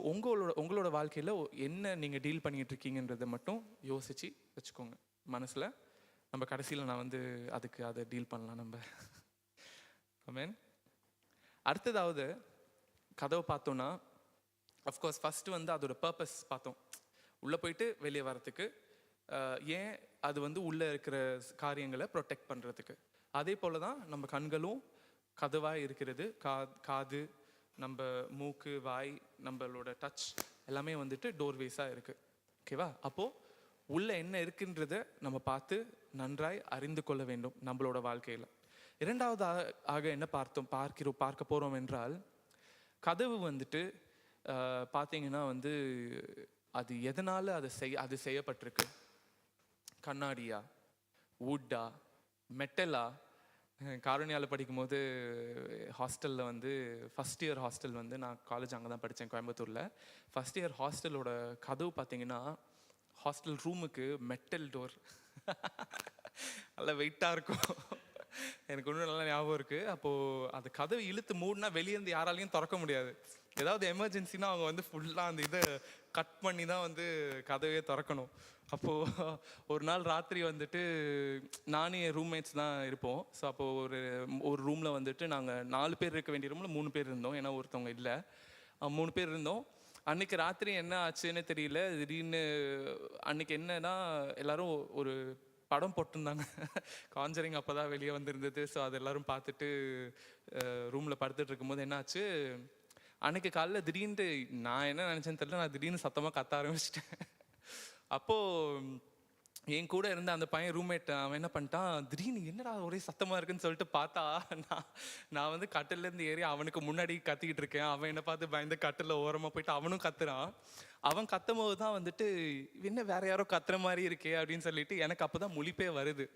A: உங்களோட வாழ்க்கையில் என்ன நீங்கள் டீல் பண்ணிகிட்டு இருக்கீங்கன்றதை மட்டும் யோசித்து வச்சுக்கோங்க மனசில். நம்ம கடைசியில் நான் வந்து அதை டீல் பண்ணலாம் நம்ம. ஆமென். அடுத்ததாவது கதவை பார்த்தோன்னா, அஃப்கோர்ஸ் ஃபஸ்ட்டு வந்து அதோட பர்பஸ் பார்த்தோம், உள்ளே போயிட்டு வெளியே வரத்துக்கு. ஏன்? அது வந்து உள்ளே இருக்கிற காரியங்களை ப்ரொடெக்ட் பண்ணுறதுக்கு. அதே போல் தான் நம்ம கண்களும் கதவாக இருக்கிறது. காது, நம்ம மூக்கு, வாய், நம்மளோட டச் எல்லாமே வந்துட்டு டோர்வேஸாக இருக்குது. ஓகேவா? அப்போது உள்ளே என்ன இருக்குன்றதை நம்ம பார்த்து நன்றாய் அறிந்து கொள்ள வேண்டும் நம்மளோட வாழ்க்கையில். இரண்டாவது ஆக என்ன பார்க்க போகிறோம் என்றால், கதவு வந்துட்டு பார்த்தீங்கன்னா வந்து அது எதனால் அது செய்யப்பட்டிருக்கு? கண்ணாடியா, வுட்டா, மெட்டலா? காரணியால் படிக்கும்போது ஹாஸ்டலில் வந்து ஃபஸ்ட் இயர் ஹாஸ்டல் வந்து, நான் காலேஜ் அங்கே தான் படித்தேன் கோயம்புத்தூரில். ஃபஸ்ட் இயர் ஹாஸ்டலோட கதவு பார்த்தீங்கன்னா, ஹாஸ்டல் ரூமுக்கு மெட்டல் டோர், நல்லா வெயிட்டாக இருக்கும். எனக்கு ஒன்றும் நல்லா ஞாபகம் இருக்குது. அப்போது அது கதவு இழுத்து மூடினா வெளியேருந்து யாராலையும் திறக்க முடியாது. ஏதாவது எமர்ஜென்சினா அவங்க வந்து ஃபுல்லாக அந்த இதை கட் பண்ணி தான் வந்து கதவே திறக்கணும். அப்போது ஒரு நாள் ராத்திரி வந்துட்டு நானும் என் ரூம்மேட்ஸ் தான் இருப்போம். ஸோ அப்போது ஒரு ரூமில் வந்துட்டு நாங்கள் 4 பேர் இருக்க வேண்டிய ரூமில் 3 பேர் இருந்தோம், ஏன்னா ஒருத்தவங்க இல்லை. 3 பேர் இருந்தோம். அன்றைக்கி ராத்திரி என்ன ஆச்சுன்னு தெரியல, திடீர்னு அன்றைக்கி என்னன்னா எல்லாரும் ஒரு படம் போட்டிருந்தாங்க, காஞ்சரிங் அப்போ தான் வெளியே வந்திருந்தது. ஸோ அது எல்லோரும் பார்த்துட்டு ரூமில் படுத்துட்டு இருக்கும்போது என்னாச்சு, அன்றைக்கி காலைல திடீர்னு நான் என்ன நினச்சேன்னு தெரியல, நான் திடீர்னு சத்தமாக கத்த ஆரம்பிச்சிட்டேன். அப்போது என் கூட இருந்த அந்த பையன் ரூம்மேட் அவன் என்ன பண்ணிட்டான், திடீர்னு என்னடா ஒரே சத்தமாக இருக்குன்னு சொல்லிட்டு பார்த்தா, நான் வந்து கட்டிலேருந்து ஏறி அவனுக்கு முன்னாடி கத்திக்கிட்டு இருக்கேன். அவன் என்னை பார்த்து பயந்து கட்டில் ஓரமாக போயிட்டு அவனும் கத்துறான். அவன் கத்தும் போது தான் வந்துட்டு என்ன வேற யாரோ கத்துற மாதிரி இருக்கே அப்படின்னு சொல்லிட்டு எனக்கு அப்போ தான் முழிப்பே வருது.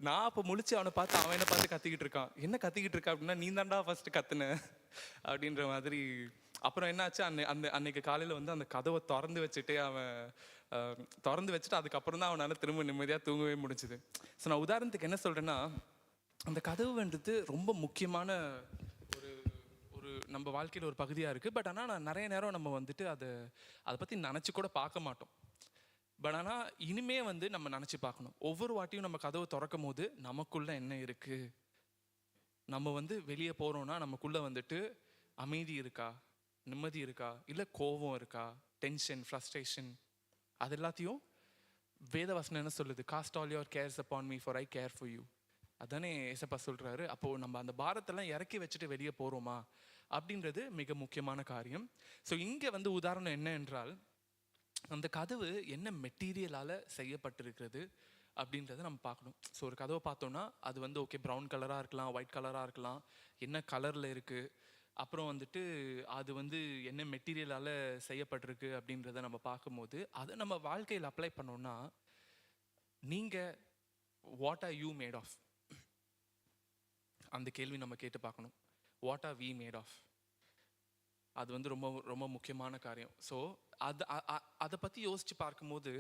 A: நான் அப்போ முழிச்சு அவனை பார்த்து அவன் என்ன பார்த்து கத்திக்கிட்டு இருக்கான். என்ன கத்திக்கிட்டு இருக்கா அப்படின்னா, நீ தான்டா ஃபர்ஸ்ட் கத்துன அப்படின்ற மாதிரி. அப்புறம் என்னாச்சு, அன்னைக்கு காலையில் வந்து அந்த கதவை திறந்து வச்சுட்டு திறந்து வச்சுட்டு அதுக்கப்புறம் தான் அவனால் திரும்ப நிம்மதியாக தூங்கவே முடிஞ்சுது. ஸோ நான் உதாரணத்துக்கு என்ன சொல்கிறேன்னா, அந்த கதவுன்றது ரொம்ப முக்கியமான ஒரு ஒரு நம்ம வாழ்க்கையில் ஒரு பகுதியாக இருக்குது. பட் ஆனால் நான் நிறைய நேரம் நம்ம வந்துட்டு அதை பற்றி நினச்சி கூட பார்க்க மாட்டோம். பட் ஆனால் இனிமே வந்து நம்ம நினச்சி பார்க்கணும். ஒவ்வொரு வாட்டியும் நம்ம கதவை திறக்கும் போது நமக்குள்ளே என்ன இருக்குது, நம்ம வந்து வெளியே போகிறோன்னா நமக்குள்ளே வந்துட்டு அமைதி இருக்கா, நிம்மதி இருக்கா, இல்லை கோபம் இருக்கா, டென்ஷன், ஃப்ரஸ்ட்ரேஷன், அது எல்லாத்தையும் வேதவசனம் என்ன சொல்லுது? Cost all your CARES upon me for I care for you. அதானே ஏசப்பா சொல்கிறாரு. அப்போது நம்ம அந்த பாரத்தெல்லாம் இறக்கி வச்சுட்டு வெளியே போகிறோமா அப்படின்றது மிக முக்கியமான காரியம். ஸோ இங்கே வந்து உதாரணம் என்ன என்றால், அந்த கதவு என்ன மெட்டீரியலால் செய்யப்பட்டிருக்கிறது அப்படின்றத நம்ம பார்க்கணும். ஸோ ஒரு கதவை பார்த்தோன்னா அது வந்து ஓகே, ப்ரௌன் கலராக இருக்கலாம், ஒயிட் கலராக இருக்கலாம், என்ன கலரில் இருக்குது, அப்புறம் வந்துட்டு அது வந்து என்ன மெட்டீரியலால் செய்யப்பட்டிருக்கு அப்படின்றத நம்ம பார்க்கும்போது அதை நம்ம வாழ்க்கையில் அப்ளை பண்ணோன்னா, நீங்கள் what are you made of, அந்த கேள்வி நம்ம கேட்டு பார்க்கணும். What are we made of, அது வந்து ரொம்ப ரொம்ப முக்கியமான காரியம். ஸோ அதை பற்றி யோசித்து பார்க்கும்போது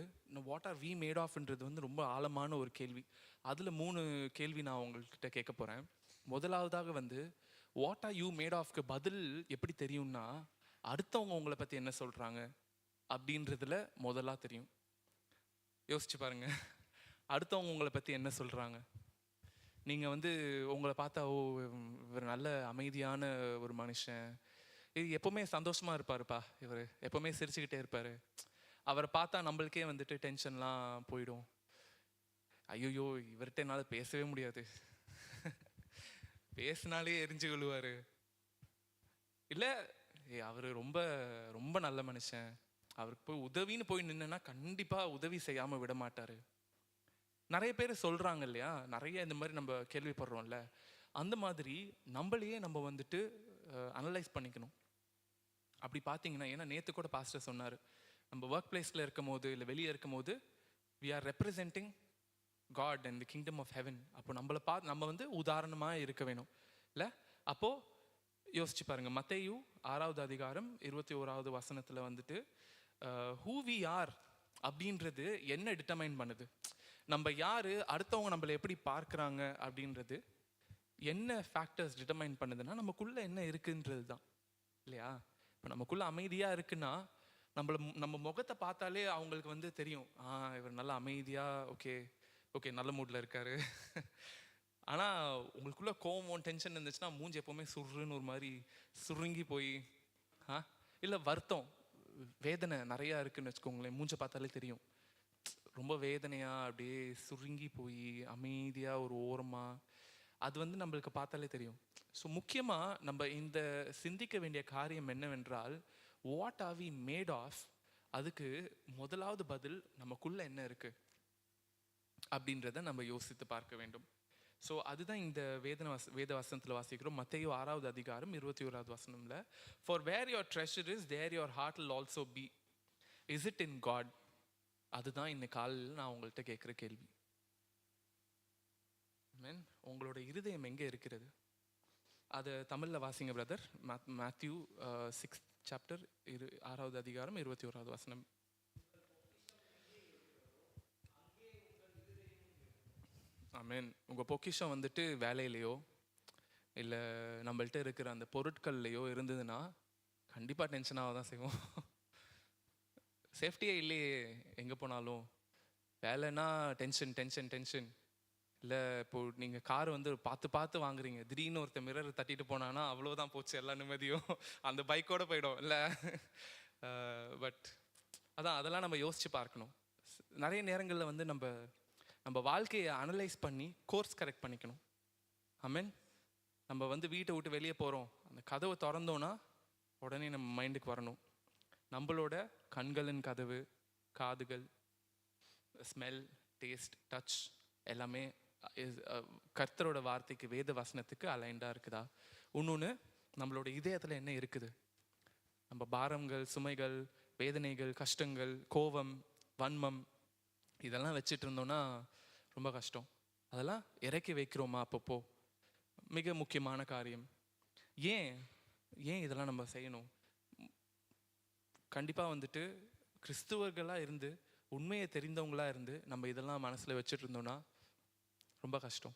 A: வாட் ஆர் வி மேட் ஆஃப்ன்றது வந்து ரொம்ப ஆழமான ஒரு கேள்வி. அதில் 3 கேள்வி நான் உங்கள்கிட்ட கேட்க போகிறேன். முதலாவதாக வந்து வாட் ஆர் யூ மேட் ஆஃப்க்கு பதில் எப்படி தெரியும்னா, அடுத்தவங்க உங்களை பற்றி என்ன சொல்கிறாங்க அப்படின்றதுல முதலாக தெரியும். யோசிச்சு பாருங்க, அடுத்தவங்க உங்களை பற்றி என்ன சொல்கிறாங்க. நீங்கள் வந்து உங்களை பார்த்தா, ஓ இவர் நல்ல அமைதியான ஒரு மனுஷன், இது எப்போவுமே சந்தோஷமாக இருப்பாருப்பா, இவர் எப்போவுமே சிரிச்சுக்கிட்டே இருப்பார், அவரை பார்த்தா நம்மளுக்கே வந்துட்டு டென்ஷன்லாம் போயிடும், ஐயோ இவர்கிட்ட என்னால் பேசவே முடியாது, பேசினாலே எரிஞ்சு விழுவார், இல்லை அவர் ரொம்ப ரொம்ப நல்ல மனுஷன், அவருக்கு போய் உதவின்னு போய் நின்னா கண்டிப்பாக உதவி செய்யாமல் விட மாட்டார். நிறைய பேர் சொல்கிறாங்க இல்லையா, நிறைய இந்த மாதிரி நம்ம கேள்விப்படுறோம்ல. அந்த மாதிரி நம்மளையே நம்ம வந்துட்டு அனலைஸ் பண்ணிக்கணும். அப்படி பார்த்தீங்கன்னா, ஏன்னா நேற்று கூட பாஸ்டர் சொன்னார், நம்ம ஒர்க் பிளேஸில் இருக்கும் போது இல்லை வெளியே இருக்கும் போது we are representing God and the kingdom of heaven. அப்போ நம்ம வந்து உதாரணமாக இருக்க வேணும் இல்லை? அப்போது யோசிச்சு பாருங்கள், மத்தேயு 6வது அதிகாரம் 21வது வசனத்தில் வந்துட்டு ஹூ வி ஆர் அப்படின்றது என்ன டிட்டர்மைன் பண்ணுது, நம்ம யார், அடுத்தவங்க நம்மளை எப்படி பார்க்குறாங்க அப்படின்றது என்ன ஃபேக்டர்ஸ் டிட்டர்மைன் பண்ணுதுன்னா, நமக்குள்ளே என்ன இருக்குன்றது தான் இல்லையா? இப்போ நமக்குள்ளே அமைதியாக இருக்குன்னா நம்ம முகத்தை பார்த்தாலே அவங்களுக்கு வந்து தெரியும், இவர் நல்லா அமைதியாக, ஓகே ஓகே நல்ல மூடில் இருக்காரு. ஆனால் உங்களுக்குள்ள கோவம் டென்ஷன் இருந்துச்சுன்னா மூஞ்சி எப்போவுமே சுருன்னு ஒரு மாதிரி சுருங்கி போய், இல்லை வருத்தம் வேதனை நிறையா இருக்குதுன்னு வச்சுக்கோங்களேன், மூஞ்சை பார்த்தாலே தெரியும், ரொம்ப வேதனையாக அப்படியே சுருங்கி போய் அமைதியாக ஒரு ஓரமாக, அது வந்து நம்மளுக்கு பார்த்தாலே தெரியும். ஸோ முக்கியமாக நம்ம இந்த சிந்திக்க வேண்டிய காரியம் என்னவென்றால், what are we made of, அதுக்கு முதலாவது பதில் நமக்குள்ளே என்ன இருக்குது அப்படின்றத நம்ம யோசித்து பார்க்க வேண்டும். ஸோ அதுதான் இந்த வேத வசனத்தில் வாசிக்கிறோம். மத்தேயு 6வது அதிகாரம் 21வது வசனம்ல, for where your treasure is there your heart will also be, is it in God? அதுதான் இந்த காலையில் நான் உங்கள்கிட்ட கேட்குற கேள்வி. உங்களோட இருதயம் எங்கே இருக்கிறது? அது தமிழில் வாசிங்க பிரதர். மேத்யூ 6th chapter 6வது அதிகாரம் 21வது வசனம். ஆமென். உங்கள் பொக்கிஷம் வந்துட்டு வேலையிலையோ இல்லை நம்மள்ட்ட இருக்கிற அந்த பொருட்கள்லையோ இருந்ததுன்னா கண்டிப்பாக டென்ஷனாக தான் செய்வோம். சேஃப்டியே இல்லையே, எங்கே போனாலும் வேலைன்னா டென்ஷன் டென்ஷன் டென்ஷன். இல்லை இப்போது நீங்கள் கார் வந்து பார்த்து வாங்குறீங்க, திடீர்னு ஒருத்தர் மிரர் தட்டிட்டு போனான்னா அவ்வளோதான் போச்சு எல்லா நிம்மதியும், அந்த பைக்கோடு போயிடும் இல்லை? பட் அதெல்லாம் நம்ம யோசித்து பார்க்கணும். நிறைய நேரங்களில் வந்து நம்ம வாழ்க்கையை அனலைஸ் பண்ணி கோர்ஸ் கரெக்ட் பண்ணிக்கணும். ஆமென். நம்ம வந்து வீட்டை விட்டு வெளியே போகிறோம், அந்த கதவை திறந்தோன்னா உடனே நம்ம மைண்டுக்கு வரணும், நம்மளோட கண்களின் கதவு, காதுகள், ஸ்மெல், டேஸ்ட், டச் எல்லாமே கர்த்தரோட வார்த்தைக்கு, வேத வசனத்துக்கு அலைண்டாக இருக்குதா? இன்னொன்று, நம்மளோட இதயத்தில் என்ன இருக்குது? நம்ம பாரங்கள், சுமைகள், வேதனைகள், கஷ்டங்கள், கோபம், வன்மம் இதெல்லாம் வச்சுட்டு இருந்தோன்னா ரொம்ப கஷ்டம். அதெல்லாம் இறக்கி வைக்கிறோமா அப்பப்போ? மிக முக்கியமான காரியம். ஏன் இதெல்லாம் நம்ம செய்யணும்? கண்டிப்பாக வந்துட்டு கிறிஸ்துவர்களாக இருந்து உண்மையை தெரிந்தவங்களா இருந்து நம்ம இதெல்லாம் மனசில் வச்சுட்டு இருந்தோம்னா ரொம்ப கஷ்டம்.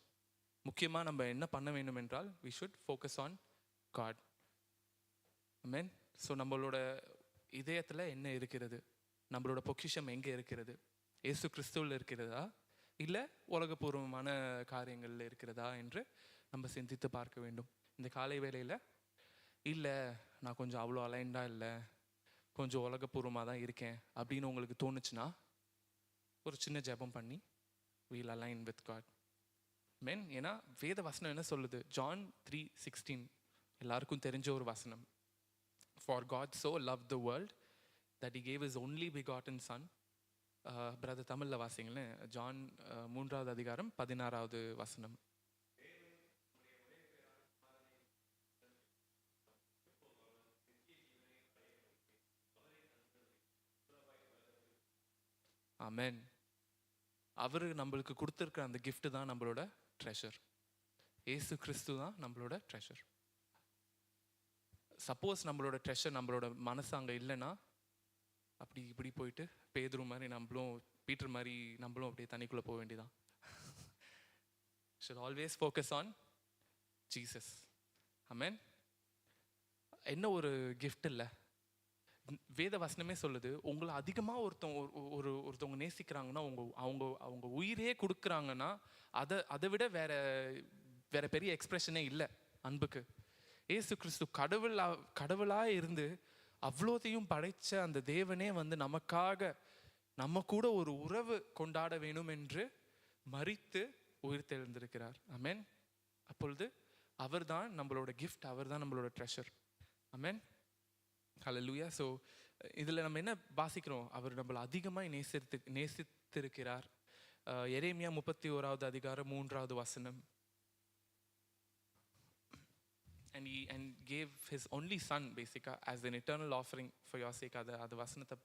A: முக்கியமாக நம்ம என்ன பண்ண வேண்டும் என்றால் we should focus on God. Amen. So நம்மளோட இதயத்தில் என்ன இருக்கிறது, நம்மளோட பொக்கிஷம் எங்கே இருக்கிறது, இயேசு கிறிஸ்துவில் இருக்கிறதா இல்லை உலகபூர்வமான காரியங்களில் இருக்கிறதா என்று நம்ம சிந்தித்து பார்க்க வேண்டும். இந்த காலை வேளையில் இல்லை நான் கொஞ்சம் அவ்வளோ அலைண்டாக இல்லை, கொஞ்சம் உலகபூர்வமாக தான் இருக்கேன் அப்படின்னு உங்களுக்கு தோணுச்சுன்னா ஒரு சின்ன ஜெபம் பண்ணி we'll align with God. Amen. ஏன்னா வேத வசனம் என்ன சொல்லுது? John 3:16 எல்லாருக்கும் தெரிஞ்ச ஒரு வசனம். For God so loved the world that he gave his only begotten son. Brother தமிழில் வாசிங்களேன். ஜான் 3வது அதிகாரம் 16வது வசனம். ஆமென். அவர் நம்மளுக்கு கொடுத்துருக்கிற அந்த gift தான் நம்மளோட ட்ரெஷர். ஏசு கிறிஸ்து தான் நம்மளோட ட்ரெஷர். சப்போஸ் நம்மளோட ட்ரெஷர் நம்மளோட மனசு அங்கே இல்லைன்னா அப்படி இப்படி போயிட்டு பேதுரு மாதிரி நம்மளும் பீட்டர் மாதிரி நம்மளும் அப்படியே தண்ணிக்குள்ளே போக வேண்டியதான். should always focus on Jesus. Amen. என்ன ஒரு gift இல்லை, வேத வசனமே சொல்லுது, உங்களை அதிகமாக ஒருத்தவங்க நேசிக்கிறாங்கன்னா அவங்க உயிரே கொடுக்குறாங்கன்னா அதை விட வேற பெரிய எக்ஸ்பிரஷனே இல்லை அன்புக்கு. ஏசு கிறிஸ்து கடவுளாக இருந்து அவ்வளோத்தையும் படைச்ச அந்த தேவனே வந்து நமக்காக நம்ம கூட ஒரு உறவு கொண்டாட வேணும் என்று மரித்து உயிர் தெழுந்திருக்கிறார். ஆமென். அப்பொழுது அவர் தான் நம்மளோட கிஃப்ட், அவர் தான் நம்மளோட ட்ரெஷர். ஆமென். ஹல்லேலூயா. ஸோ இதில் நம்ம என்ன வாசிக்கிறோம்? அவர் நம்மளை அதிகமாக நேசித்திருக்கிறார். எரேமியா 31வது அதிகாரம் 3வது வசனம். And gave his only son basically as an eternal offering for your sake. அது வசனத்தை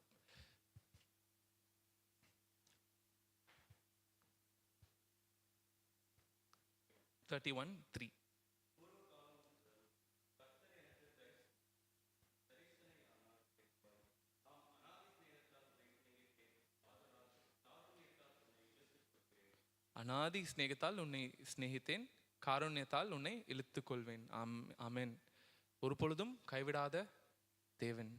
A: 31:3. அநாதி ஸ்நேகத்தால் உன்னை ஸ்நேகித்தேன், காருண்யத்தால் உன்னை இழுத்துக் கொள்வேன். ஆமென். ஒரு பொழுதும் கைவிடாத தேவன்.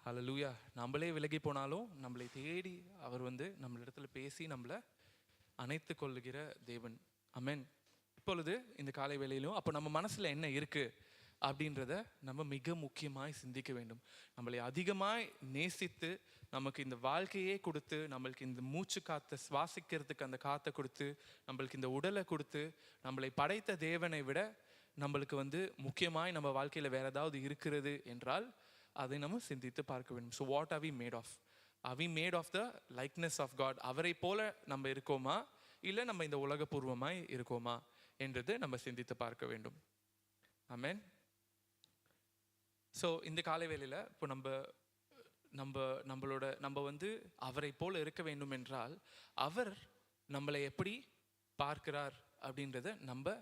A: ஹல்லேலூயா. நம்மளே விலகி போனாலும் நம்மளை தேடி அவர் வந்து நம்மளிடத்துல பேசி நம்மளை அணைத்து கொள்ளுகிற தேவன். ஆமென். இப்பொழுது இந்த காலை வேளையிலும் அப்போ நம்ம மனசில் என்ன இருக்குது அப்படின்றத நம்ம மிக முக்கியமாய் சிந்திக்க வேண்டும். நம்மளை அதிகமாய் நேசித்து நமக்கு இந்த வாழ்க்கையே கொடுத்து, நம்மளுக்கு இந்த மூச்சு காற்றை சுவாசிக்கிறதுக்கு அந்த காற்றை கொடுத்து, நம்மளுக்கு இந்த உடலை கொடுத்து, நம்மளை படைத்த தேவனை விட நம்மளுக்கு வந்து முக்கியமாய் நம்ம வாழ்க்கையில் வேறு ஏதாவது இருக்கிறது என்றால் அதை நம்ம சிந்தித்து பார்க்க வேண்டும். So what are we made of? Are we made of the likeness of God? அவரை போல நம்ம இருக்கோமா இல்லை நம்ம இந்த உலகபூர்வமாய் இருக்கோமா என்றது நம்ம சிந்தித்து பார்க்க வேண்டும். ஆமென். ஸோ இந்த காலை வேளையில் இப்போ நம்ம வந்து அவரை போல இருக்க வேண்டும் என்றால் அவர் நம்மளை எப்படி பார்க்கிறார் அப்படின்றத நம்ம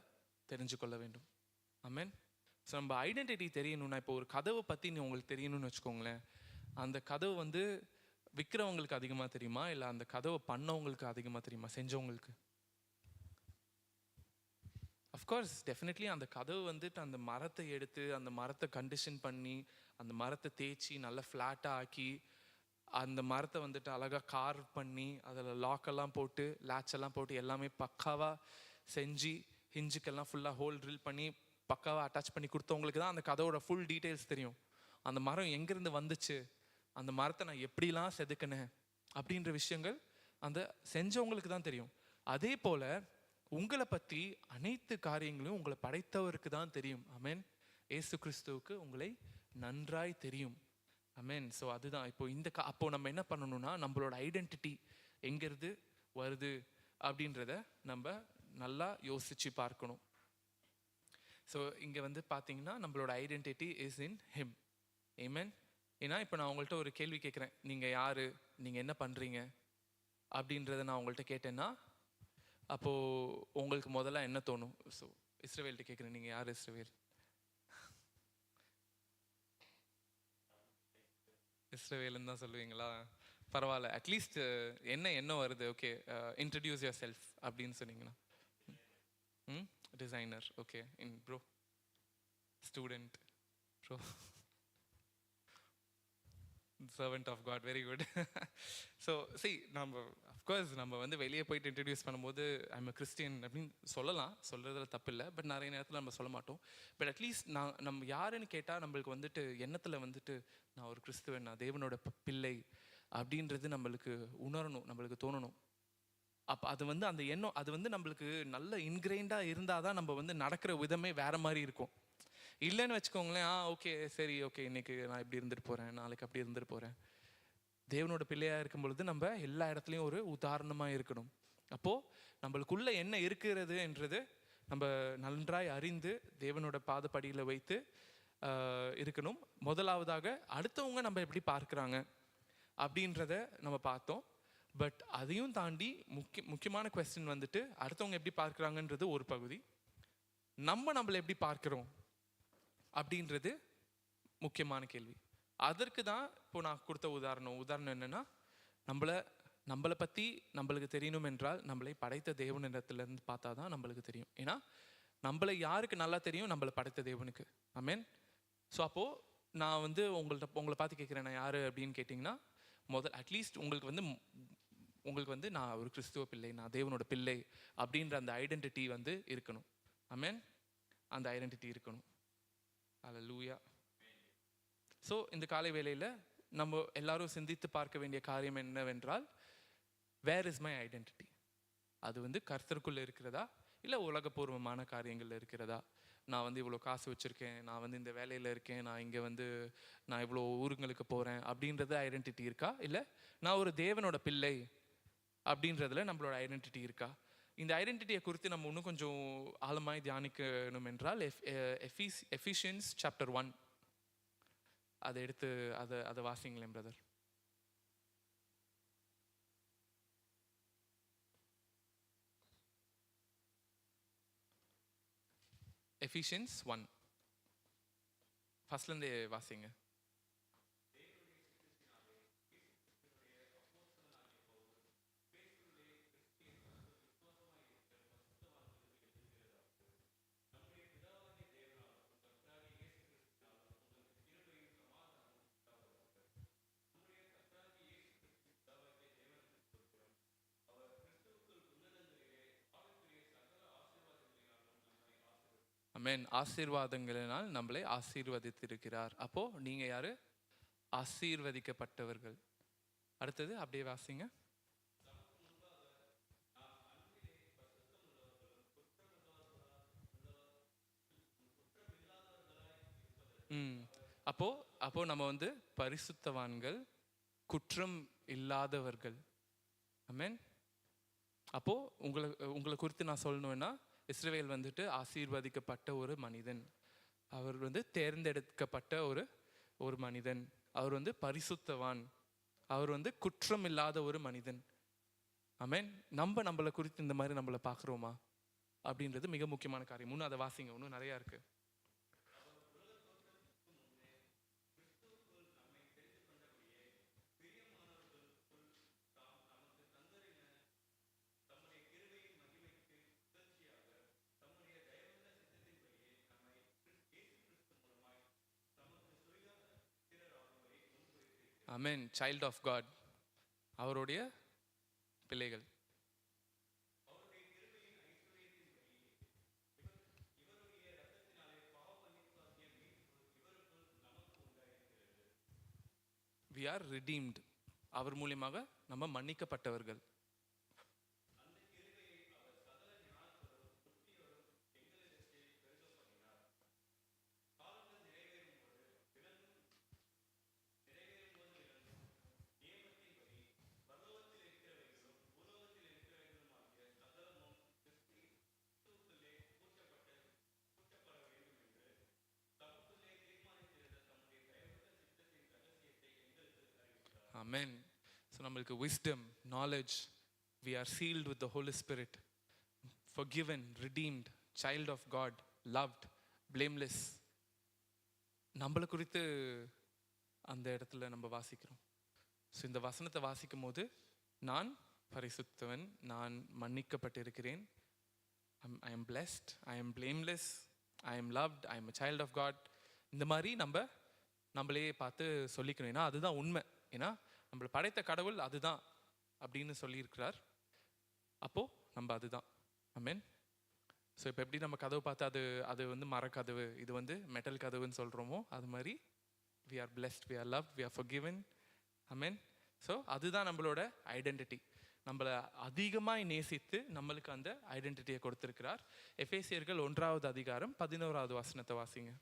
A: தெரிஞ்சு கொள்ள வேண்டும். ஆமென். ஸோ நம்ம ஐடென்டிட்டி தெரியணும்னா, இப்போ ஒரு கதவை பற்றி உங்களுக்கு தெரியணும்னு வச்சுக்கோங்களேன், அந்த கதவு வந்து விற்கிறவங்களுக்கு அதிகமாக தெரியுமா இல்லை அந்த கதவை பண்ணவங்களுக்கு அதிகமாக தெரியுமா, செஞ்சவங்களுக்கு? அஃப்கோர்ஸ் டெஃபினெட்லி அந்த கதவு வந்துட்டு அந்த மரத்தை எடுத்து அந்த மரத்தை கண்டிஷன் பண்ணி அந்த மரத்தை தேய்ச்சி நல்லா ஃப்ளாட்டாக ஆக்கி அந்த மரத்தை வந்துட்டு அழகாக கார்வ் பண்ணி அதில் லாக்கெல்லாம் போட்டு லேட்செல்லாம் போட்டு எல்லாமே பக்காவாக செஞ்சு ஹிஞ்சுக்கெல்லாம் ஃபுல்லாக ஹோல் ட்ரில் பண்ணி பக்காவாக அட்டாச் பண்ணி கொடுத்தவங்களுக்கு தான் அந்த கதவோட ஃபுல் டீட்டெயில்ஸ் தெரியும். அந்த மரம் எங்கேருந்து வந்துச்சு, அந்த மரத்தை நான் எப்படிலாம் செதுக்கினேன் அப்படின்ற விஷயங்கள் அந்த செஞ்சவங்களுக்கு தான் தெரியும். அதே போல் உங்களை பற்றி அனைத்து காரியங்களும் உங்களை படைத்தவருக்கு தான் தெரியும். ஆமென். ஏசு கிறிஸ்துவுக்கு உங்களை நன்றாய் தெரியும். ஆமென். ஸோ அதுதான் இப்போ அப்போ நம்ம என்ன பண்ணணும்னா, நம்மளோட ஐடென்டிட்டி எங்கேருந்து வருது அப்படின்றத நம்ம நல்லா யோசிச்சு பார்க்கணும். ஸோ இங்கே வந்து பார்த்தீங்கன்னா நம்மளோட ஐடென்டிட்டி இஸ் இன் ஹிம். ஆமென். ஏன்னா இப்போ நான் உங்கள்கிட்ட ஒரு கேள்வி கேட்குறேன், நீங்கள் யார், நீங்கள் என்ன பண்ணுறீங்க அப்படின்றத நான் உங்கள்கிட்ட கேட்டேன்னா அப்போது உங்களுக்கு முதல்ல என்ன தோணும்? ஸோ இஸ்ரவேல்கிட்ட கேட்குறேன், நீங்கள் யார் இஸ்ரவேல்?
C: இஸ்ரவேல்னு தான் சொல்லுவீங்களா? பரவாயில்ல. அட்லீஸ்ட் என்ன வருது? ஓகே, இன்ட்ரடியூஸ் யுவர் செல்ஃப் அப்படின்னு சொன்னீங்கன்னா. Designer, okay. Bro, student, bro, servant of God, very good. So நம்ம வந்து வெளியே போயிட்டு இன்ட்ரடியூஸ் பண்ணும்போது ஐம் அ கிறிஸ்டியன் அப்படின்னு சொல்கிறதுல தப்பு இல்லை. பட் நிறைய நேரத்தில் நம்ம சொல்ல மாட்டோம். பட் அட்லீஸ்ட் நம்ம யாருன்னு கேட்டால் நம்மளுக்கு வந்துட்டு எண்ணத்தில் வந்துட்டு நான் ஒரு கிறிஸ்துவன், நான் தேவனோட பிள்ளை அப்படின்றது நம்மளுக்கு உணரணும், நம்மளுக்கு தோணணும். அப்போ அது வந்து அந்த எண்ணம் அது வந்து நம்மளுக்கு நல்ல இன்கிரைண்டாக இருந்தால் தான் நம்ம வந்து நடக்கிற விதமே வேறு மாதிரி இருக்கும். இல்லைன்னு வச்சுக்கோங்களேன், ஓகே சரி, ஓகே இன்னைக்கு நான் இப்படி இருந்துட்டு போகிறேன், நாளைக்கு அப்படி இருந்துட்டு போகிறேன். தேவனோட பிள்ளையாக இருக்கும் பொழுது நம்ம எல்லா இடத்துலையும் ஒரு உதாரணமாக இருக்கணும். அப்போது நம்மளுக்குள்ளே என்ன இருக்கிறது என்றது நம்ம நன்றாய் அறிந்து தேவனோட பாதப்படியில் வைத்து இருக்கணும். முதலாவதாக அடுத்தவங்க நம்ம எப்படி பார்க்குறாங்க அப்படின்றத நம்ம பார்த்தோம். பட் அதையும் தாண்டி முக்கியமான குவெஸ்டின் வந்துட்டு அடுத்தவங்க எப்படி பார்க்குறாங்கன்றது ஒரு பகுதி, நம்மளை எப்படி பார்க்குறோம் அப்படின்றது முக்கியமான கேள்வி. அதற்கு தான் இப்போ நான் கொடுத்த உதாரணம் என்னென்னா, நம்மளை பற்றி நம்மளுக்கு தெரியணும் என்றால் நம்மளை படைத்த தேவனிடத்துலேருந்து பார்த்தா தான் நம்மளுக்கு தெரியும். ஏன்னா நம்மளை யாருக்கு நல்லா தெரியும்? நம்மளை படைத்த தேவனுக்கு. ஆமென். ஸோ அப்போது நான் வந்து உங்களை பார்த்து கேட்குறேன், நான் யார் அப்படின்னு கேட்டிங்கன்னா, அட்லீஸ்ட் உங்களுக்கு வந்து நான் ஒரு கிறிஸ்துவ பிள்ளை, நான் தேவனோட பிள்ளை அப்படின்ற அந்த ஐடென்டிட்டி வந்து இருக்கணும். ஆமென். அந்த ஐடென்டிட்டி இருக்கணும். அல்லேலூயா. ஸோ இந்த காலை வேளையில் நம்ம எல்லாரும் சிந்தித்து பார்க்க வேண்டிய காரியம் என்னவென்றால், வேர் இஸ் மை ஐடென்டிட்டி? அது வந்து கர்த்தருக்குள்ளே இருக்கிறதா இல்லை உலகபூர்வமான காரியங்களில் இருக்கிறதா? நான் வந்து இவ்வளோ காசு வச்சுருக்கேன், நான் வந்து இந்த வேலையில் இருக்கேன், நான் இவ்வளோ ஊருங்களுக்கு போகிறேன் அப்படின்றது ஐடென்டிட்டி இருக்கா? இல்லை நான் ஒரு தேவனோட பிள்ளை அப்படின்றதுல நம்மளோட ஐடென்டிட்டி இருக்கா? இந்த ஐடென்டிட்டியை குறித்து நம்ம இன்னும் கொஞ்சம் ஆழமாய் தியானிக்கணும் என்றால் எஃபிஷியன்ஸ் சாப்டர் 1 அதை எடுத்து அதை வாசிங்களேன் பிரதர். எஃபிஷியன்ஸ் 1 ஃபர்ஸ்ட்லேருந்தே வாசிங்க. ஆமென். ஆசீர்வாதங்களினால் நம்மளை ஆசீர்வதித்திருக்கிறார். அப்போ நீங்க யாரு? ஆசீர்வதிக்கப்பட்டவர்கள். அடுத்தது அப்படியே வாசிங்க. அப்போ நம்ம வந்து பரிசுத்தவான்கள், குற்றம் இல்லாதவர்கள். ஆமென். அப்போ உங்களை குறித்து நான் சொல்லணும்னா, இஸ்ரவேல் வந்துட்டு ஆசீர்வதிக்கப்பட்ட ஒரு மனிதன். அவர் வந்து தேர்ந்தெடுக்கப்பட்ட ஒரு மனிதன். அவர் வந்து பரிசுத்தவான். அவர் வந்து குற்றம் இல்லாத ஒரு மனிதன். ஆமென். நம்மளை குறித்து இந்த மாதிரி நம்மளை பார்க்குறோமா அப்படின்றது மிக முக்கியமான காரியம். இன்னும் அதை வாசிங்க, இன்னும் நிறையா இருக்கு. ஆமென். சைல்ட் ஆஃப் காட், அவருடைய பிள்ளைகள். we are redeemed. அவர் மூலமாக நம்ம மன்னிக்கப்பட்டவர்கள். Amen. So நம்மளுக்கு wisdom, knowledge, we are sealed with the Holy Spirit, forgiven, redeemed, child of God, loved, blameless. நம்மளை குறித்து அந்த இடத்துல நம்ம வாசிக்கிறோம். ஸோ இந்த வசனத்தை வாசிக்கும் போது நான் பரிசுத்தவன், நான் மன்னிக்கப்பட்டிருக்கிறேன், I am blessed, I am blameless, I am loved, I am a child of God. இந்த மாதிரி நம்மளே பார்த்து சொல்லிக்கணும். ஏன்னா அதுதான் உண்மை. ஏன்னா நம்மளை படைத்த கடவுள் அதுதான் அப்படின்னு சொல்லியிருக்கிறார். அப்போது நம்ம அதுதான். ஆமென். ஸோ இப்போ எப்படி நம்ம கதவு பார்த்து அது வந்து மரக்கதவு, இது வந்து மெட்டல் கதவுன்னு சொல்கிறோமோ, அது மாதிரி we are blessed, we are loved, we are forgiven. Amen. So அதுதான் நம்மளோட ஐடென்டிட்டி. நம்மளை அதிகமாக நேசித்து நம்மளுக்கு அந்த ஐடென்டிட்டியை கொடுத்துருக்கிறார். எபேசியர்கள் 1வது அதிகாரம் 11வது வசனத்தை வாசிங்க.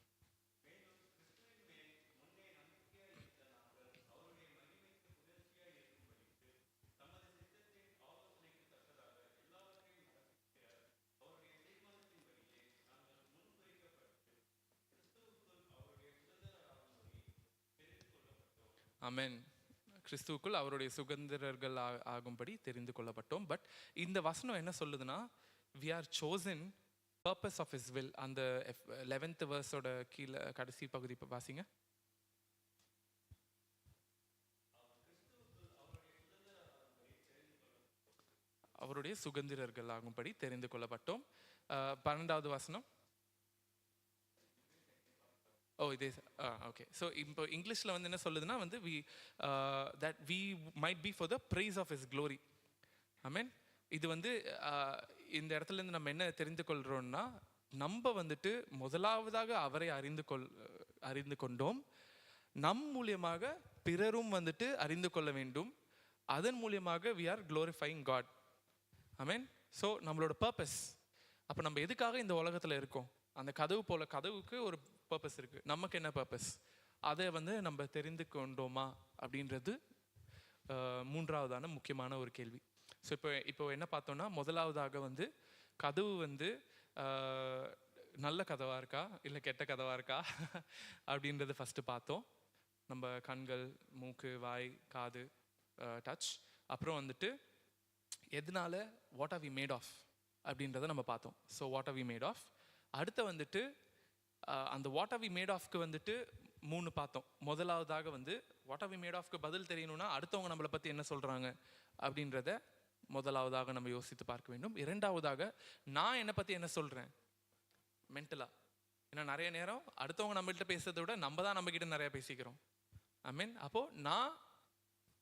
C: ஆமென். கிறிஸ்துவுக்குள் அவருடைய சுதந்திரர்கள் ஆகும்படி தெரிந்து கொள்ளப்பட்டோம். பட் இந்த வசனம் என்ன சொல்லுதுன்னா, we are chosen purpose of his will. அந்த 11th verse-ஓட கீழே கடைசி பகுதி வாசிங்க. அவருடைய சுதந்திரர்கள் ஆகும்படி தெரிந்து கொள்ளப்பட்டோம். 12வது வசனம். இதே ஓகே. ஸோ இப்போ இங்கிலீஷில் வந்து என்ன சொல்லுதுன்னா வந்து that we might be for the praise of his glory. ஆமென். இது வந்து இந்த இடத்துலேருந்து நம்ம என்ன தெரிந்து கொள்கிறோம்னா, நம்ம வந்துட்டு முதலாவதாக அவரை அறிந்து கொண்டோம், நம் மூலியமாக பிறரும் வந்துட்டு அறிந்து கொள்ள வேண்டும், அதன் மூலியமாக we are glorifying God. Amen. So நம்மளோட பர்பஸ், அப்போ நம்ம எதுக்காக இந்த உலகத்தில் இருக்கோம்? அந்த கதவு போல கதவுக்கு ஒரு பர்பஸ் இருக்குது. நமக்கு என்ன பர்பஸ்? அதை வந்து நம்ம தெரிந்து கொண்டோமா அப்படின்றது மூன்றாவதான முக்கியமான ஒரு கேள்வி. ஸோ இப்போ என்ன பார்த்தோம்னா, முதலாவதாக வந்து கதவு வந்து நல்ல கதவாக இருக்கா இல்லை கெட்ட கதவாக இருக்கா அப்படின்றத ஃபஸ்ட்டு பார்த்தோம். நம்ம கண்கள், மூக்கு, வாய், காது, டச். அப்புறம் வந்துட்டு எதனால what are we made of அப்படின்றத நம்ம பார்த்தோம். So what are we made of. அடுத்து வந்துட்டு அந்த வாட் ஆர் வி மேட் ஆஃப்க்கு வந்துட்டு 3 பார்த்தோம். முதலாவதாக வந்து வாட் ஆர் வி மேட் ஆஃப்க்கு பதில் தெரியணும்னா அடுத்தவங்க நம்மளை பற்றி என்ன சொல்கிறாங்க அப்படின்றத முதலாவதாக நம்ம யோசித்து பார்க்க வேண்டும். இரண்டாவதாக நான் என்னை பற்றி என்ன சொல்கிறேன் மென்டலாக. ஏன்னா நிறைய நேரம் அடுத்தவங்க நம்மள்கிட்ட பேசுறதை விட நம்ம தான் நம்மக்கிட்ட நிறையா பேசிக்கிறோம். ஐ மீன் அப்போது நான்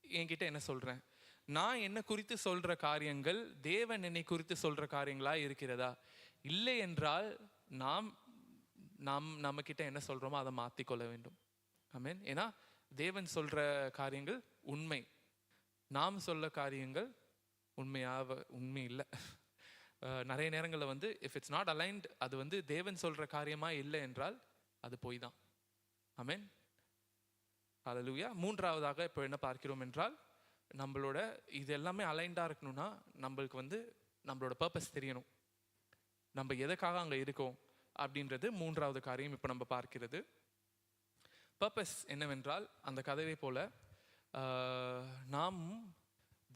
C: என்கிட்ட என்ன சொல்கிறேன், நான் என்ன குறித்து சொல்கிற காரியங்கள் தேவன் என்னை குறித்து சொல்கிற காரியங்களாக இருக்கிறதா? இல்லை என்றால் நம்மக்கிட்ட என்ன சொல்கிறோமோ அதை மாற்றிக்கொள்ள வேண்டும். ஆமென். ஏன்னா தேவன் சொல்கிற காரியங்கள் உண்மை, நாம் சொல்ல காரியங்கள் உண்மை இல்லை. நிறைய நேரங்களில் வந்து இஃப் இட்ஸ் நாட் அலைன்ட், அது வந்து தேவன் சொல்கிற காரியமாக இல்லை என்றால் அது போய் தான். ஆமென். ஹல்லேலூயா. மூன்றாவதாக இப்போ என்ன பார்க்கிறோம் என்றால், நம்மளோட இது எல்லாமே அலைண்டாக இருக்கணும்னா நம்மளுக்கு வந்து நம்மளோட பர்பஸ் தெரியணும், நம்ம எதுக்காக அங்கே இருக்கோம் அப்படின்றது மூன்றாவது காரியம் இப்போ நம்ம பார்க்கிறது. பர்பஸ் என்னவென்றால், அந்த கதவை போல நாம்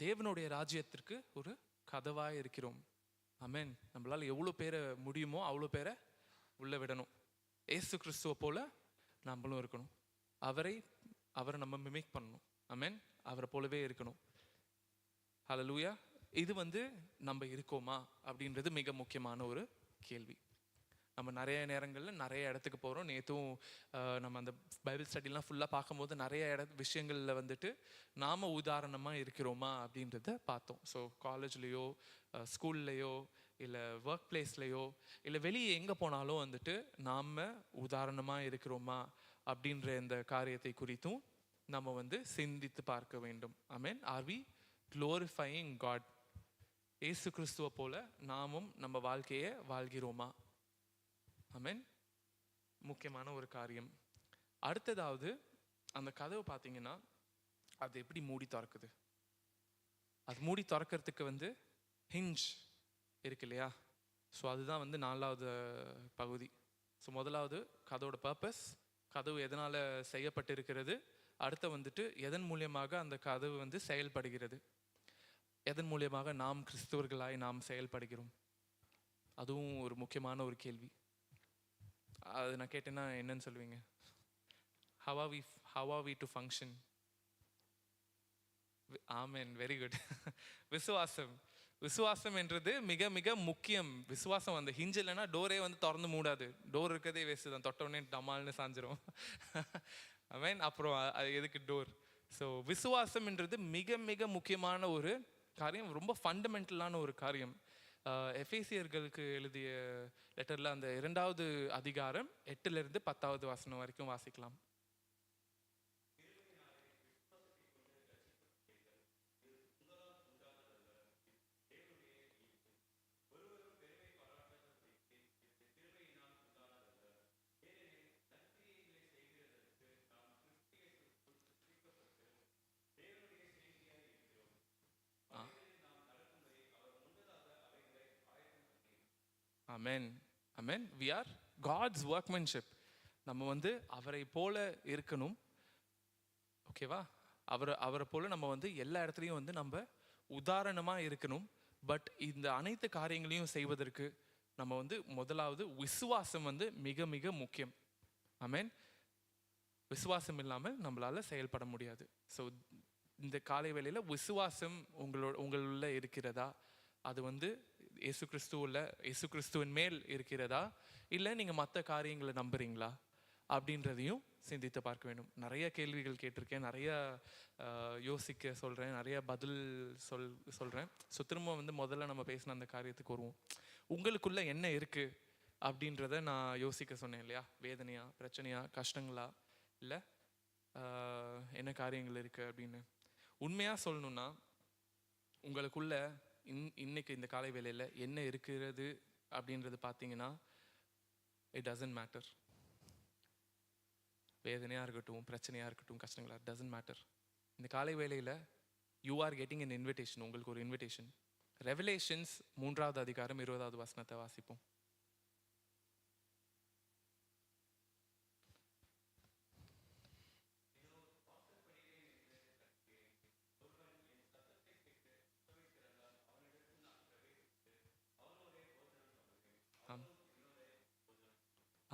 C: தேவனுடைய ராஜ்யத்திற்கு ஒரு கதவாக இருக்கிறோம். ஆமென். நம்மளால் எவ்வளோ பேரை முடியுமோ அவ்வளோ பேரை உள்ளே விடணும். ஏசு கிறிஸ்துவை போல நம்மளும் இருக்கணும். அவரை நம்ம மிமிக் பண்ணணும். ஆமென். அவரை போலவே இருக்கணும். ஹல்லேலூயா. இது வந்து நம்ம இருக்கோமா அப்படின்றது மிக முக்கியமான ஒரு கேள்வி. நம்ம நிறைய நேரங்களில் நிறைய இடத்துக்கு போகிறோம். நேற்றும் நம்ம அந்த பைபிள் ஸ்டடிலாம் ஃபுல்லாக பார்க்கும்போது நிறைய விஷயங்களில் வந்துட்டு நாம் உதாரணமாக இருக்கிறோமா அப்படின்றத பார்த்தோம். ஸோ காலேஜ்லேயோ ஸ்கூல்லையோ இல்லை ஒர்க் பிளேஸ்லையோ இல்லை வெளியே எங்கே போனாலும் வந்துட்டு நாம் உதாரணமாக இருக்கிறோமா அப்படின்ற இந்த காரியத்தை குறித்தும் நம்ம வந்து சிந்தித்து பார்க்க வேண்டும். ஆமென். Are we glorifying God? ஏசு கிறிஸ்துவை போல நாமும் நம்ம வாழ்க்கையை வாழ்கிறோமா? ஆமென். முக்கியமான ஒரு காரியம். அடுத்ததாவது அந்த கதவு பார்த்தீங்கன்னா அது எப்படி மூடி திறக்குது? அது மூடி திறக்கிறதுக்கு வந்து ஹிஞ்ச் இருக்கு இல்லையா? ஸோ அதுதான் வந்து 4வது பகுதி. ஸோ முதலாவது கதவோட பர்பஸ், கதவு எதனால் செய்யப்பட்டிருக்கிறது. அடுத்த வந்துட்டு எதன் மூலியமாக அந்த கதவு வந்து செயல்படுகிறது, எதன் மூலியமாக நாம் கிறிஸ்தவர்களாய் நாம் செயல்படுகிறோம். அதுவும் ஒரு முக்கியமான ஒரு கேள்வி. அது நான் கேட்டேன்னா என்னன்னு சொல்லுவீங்க? how are we to function? Amen, very good. விசுவாசம், விசுவாசம் என்றது மிக மிக முக்கியம். விசுவாசம் அந்த ஹிஞ்ச் இல்லைன்னா டோரே வந்து திறந்து மூடாது. டோர் இருக்கதே வேஸ்ட் தான், தொட்ட உடனே டமால்னு சாஞ்சிரும். ஆமென். அப்புறம் அது எதுக்கு டோர்? ஸோ விசுவாசம் என்றது மிக மிக முக்கியமான ஒரு காரியம், ரொம்ப ஃபண்டமெண்டலான ஒரு காரியம். எஃபேசியர்களுக்கு எழுதிய லெட்டரில் அந்த 2வது அதிகாரம் 8லிருந்து 10வது வசனம் வரைக்கும் வாசிக்கலாம். Amen, amen. We are God's workmanship. நம்ம வந்து அவரை போல இருக்கணும், ஓகேவா? அவரை போல நம்ம வந்து எல்லா இடத்துலையும் வந்து நம்ம உதாரணமாக இருக்கணும். பட் இந்த அனைத்து காரியங்களையும் செய்வதற்கு நம்ம வந்து முதலாவது விசுவாசம் வந்து மிக மிக முக்கியம். அமென். விசுவாசம் இல்லாமல் நம்மளால் செயல்பட முடியாது. ஸோ இந்த காலை வேளையில் விசுவாசம் உங்களுள்ள இருக்கிறதா? அது வந்து இயேசு கிறிஸ்துவின் மேல் இருக்கிறதா, இல்லை நீங்கள் மற்ற காரியங்களை நம்புறீங்களா அப்படின்றதையும் சிந்தித்து பார்க்க வேண்டும். நிறைய கேள்விகள் கேட்டிருக்கேன், நிறைய யோசிக்க சொல்கிறேன், நிறைய பதில் சொல்கிறேன். ஸோ திரும்ப வந்து முதல்ல நம்ம பேசின அந்த காரியத்துக்கு வருவோம். உங்களுக்குள்ள என்ன இருக்குது அப்படின்றத நான் யோசிக்க சொன்னேன் இல்லையா? வேதனையா, பிரச்சனையா, கஷ்டங்களா, இல்லை என்ன காரியங்கள் இருக்குது அப்படின்னு. உண்மையாக சொல்லணுன்னா உங்களுக்குள்ள இன்னைக்கு இந்த காலை வேளையில் என்ன இருக்கிறது அப்படின்றது பார்த்தீங்கன்னா, இட் டசன்ட் மேட்டர். வேதனையாக இருக்கட்டும், பிரச்சனையாக இருக்கட்டும், கஷ்டங்களாக, டசன்ட் மேட்டர். இந்த காலை வேளையில் you are getting an invitation. உங்களுக்கு ஒரு இன்விடேஷன். ரெவலேஷன்ஸ் 3வது அதிகாரம் 20வது வசனத்தை வாசிப்போம்.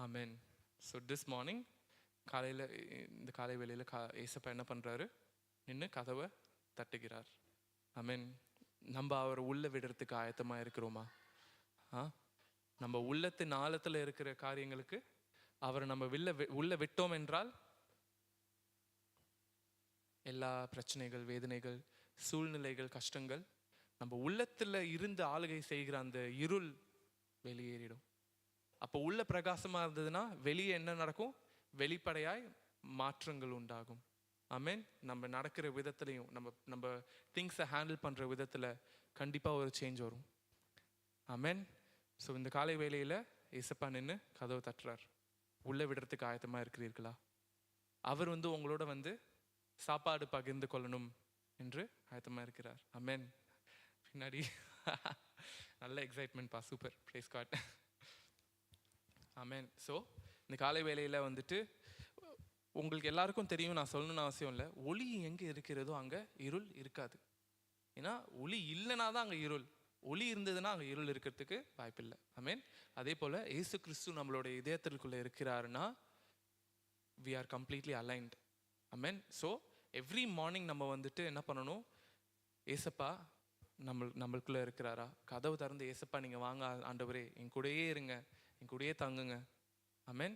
C: ஆமென். ஸோ திஸ் மார்னிங் காலையில், இந்த காலை வேளையில் ஏசப்பா என்ன பண்ணுறாரு? நின்று கதவை தட்டுகிறார். ஆமென். நம்ம அவரை உள்ள விடுறதுக்கு ஆயத்தமாக இருக்கிறோமா? நம்ம உள்ளத்தின் ஆழத்தில் இருக்கிற காரியங்களுக்கு அவரை நம்ம உள்ள விட்டோம் என்றால் எல்லா பிரச்சனைகள், வேதனைகள், சூழ்நிலைகள், கஷ்டங்கள், நம்ம உள்ளத்தில் இருந்து ஆளுகை செய்கிற அந்த இருள் வெளியேறிடும். அப்போ உள்ள பிரகாசமாக இருந்ததுன்னா வெளியே என்ன நடக்கும்? வெளிப்படையாய் மாற்றங்கள் உண்டாகும். ஆமென். நம்ம நடக்கிற விதத்துலையும், நம்ம திங்ஸை ஹேண்டில் பண்ணுற விதத்தில் கண்டிப்பாக ஒரு சேஞ்ச் வரும். ஆமென். ஸோ இந்த காலை வேளையில் ஏசப்பா நின்று கதவை தட்டுறார். உள்ளே விடுறதுக்கு ஆயத்தமாக இருக்கிறீர்களா? அவர் வந்து உங்களோட வந்து சாப்பாடு பகிர்ந்து கொள்ளணும் என்று ஆயத்தமாக இருக்கிறார். ஆமென். பின்னாடி நல்ல எக்ஸைட்மெண்ட் பா, சூப்பர், ப்ரைஸ் காட். ஆமென். ஸோ இந்த காலை வேளையில் வந்துட்டு உங்களுக்கு எல்லாருக்கும் தெரியும், நான் சொல்லணும்னு அவசியம் இல்லை, ஒளி எங்கே இருக்கிறதோ அங்கே இருள் இருக்காது. ஏன்னா ஒளி இல்லைனா தான் அங்கே இருள், ஒளி இருந்ததுன்னா அங்கே இருள் இருக்கிறதுக்கு வாய்ப்பில்லை. ஆமென். அதே போல் இயேசு கிறிஸ்து நம்மளோட இதயத்திற்குள்ளே இருக்கிறாருன்னா we are completely aligned. Amen. So every morning நம்ம வந்துட்டு என்ன பண்ணணும்? ஏசப்பா நம்மளுக்குள்ளே இருக்கிறாரா? கதவு திறந்து ஏசப்பா நீங்கள் வாங்க ஆண்டவரே, என் கூடயே இருங்க, என் கூடயே தங்குங்க. ஆமென்.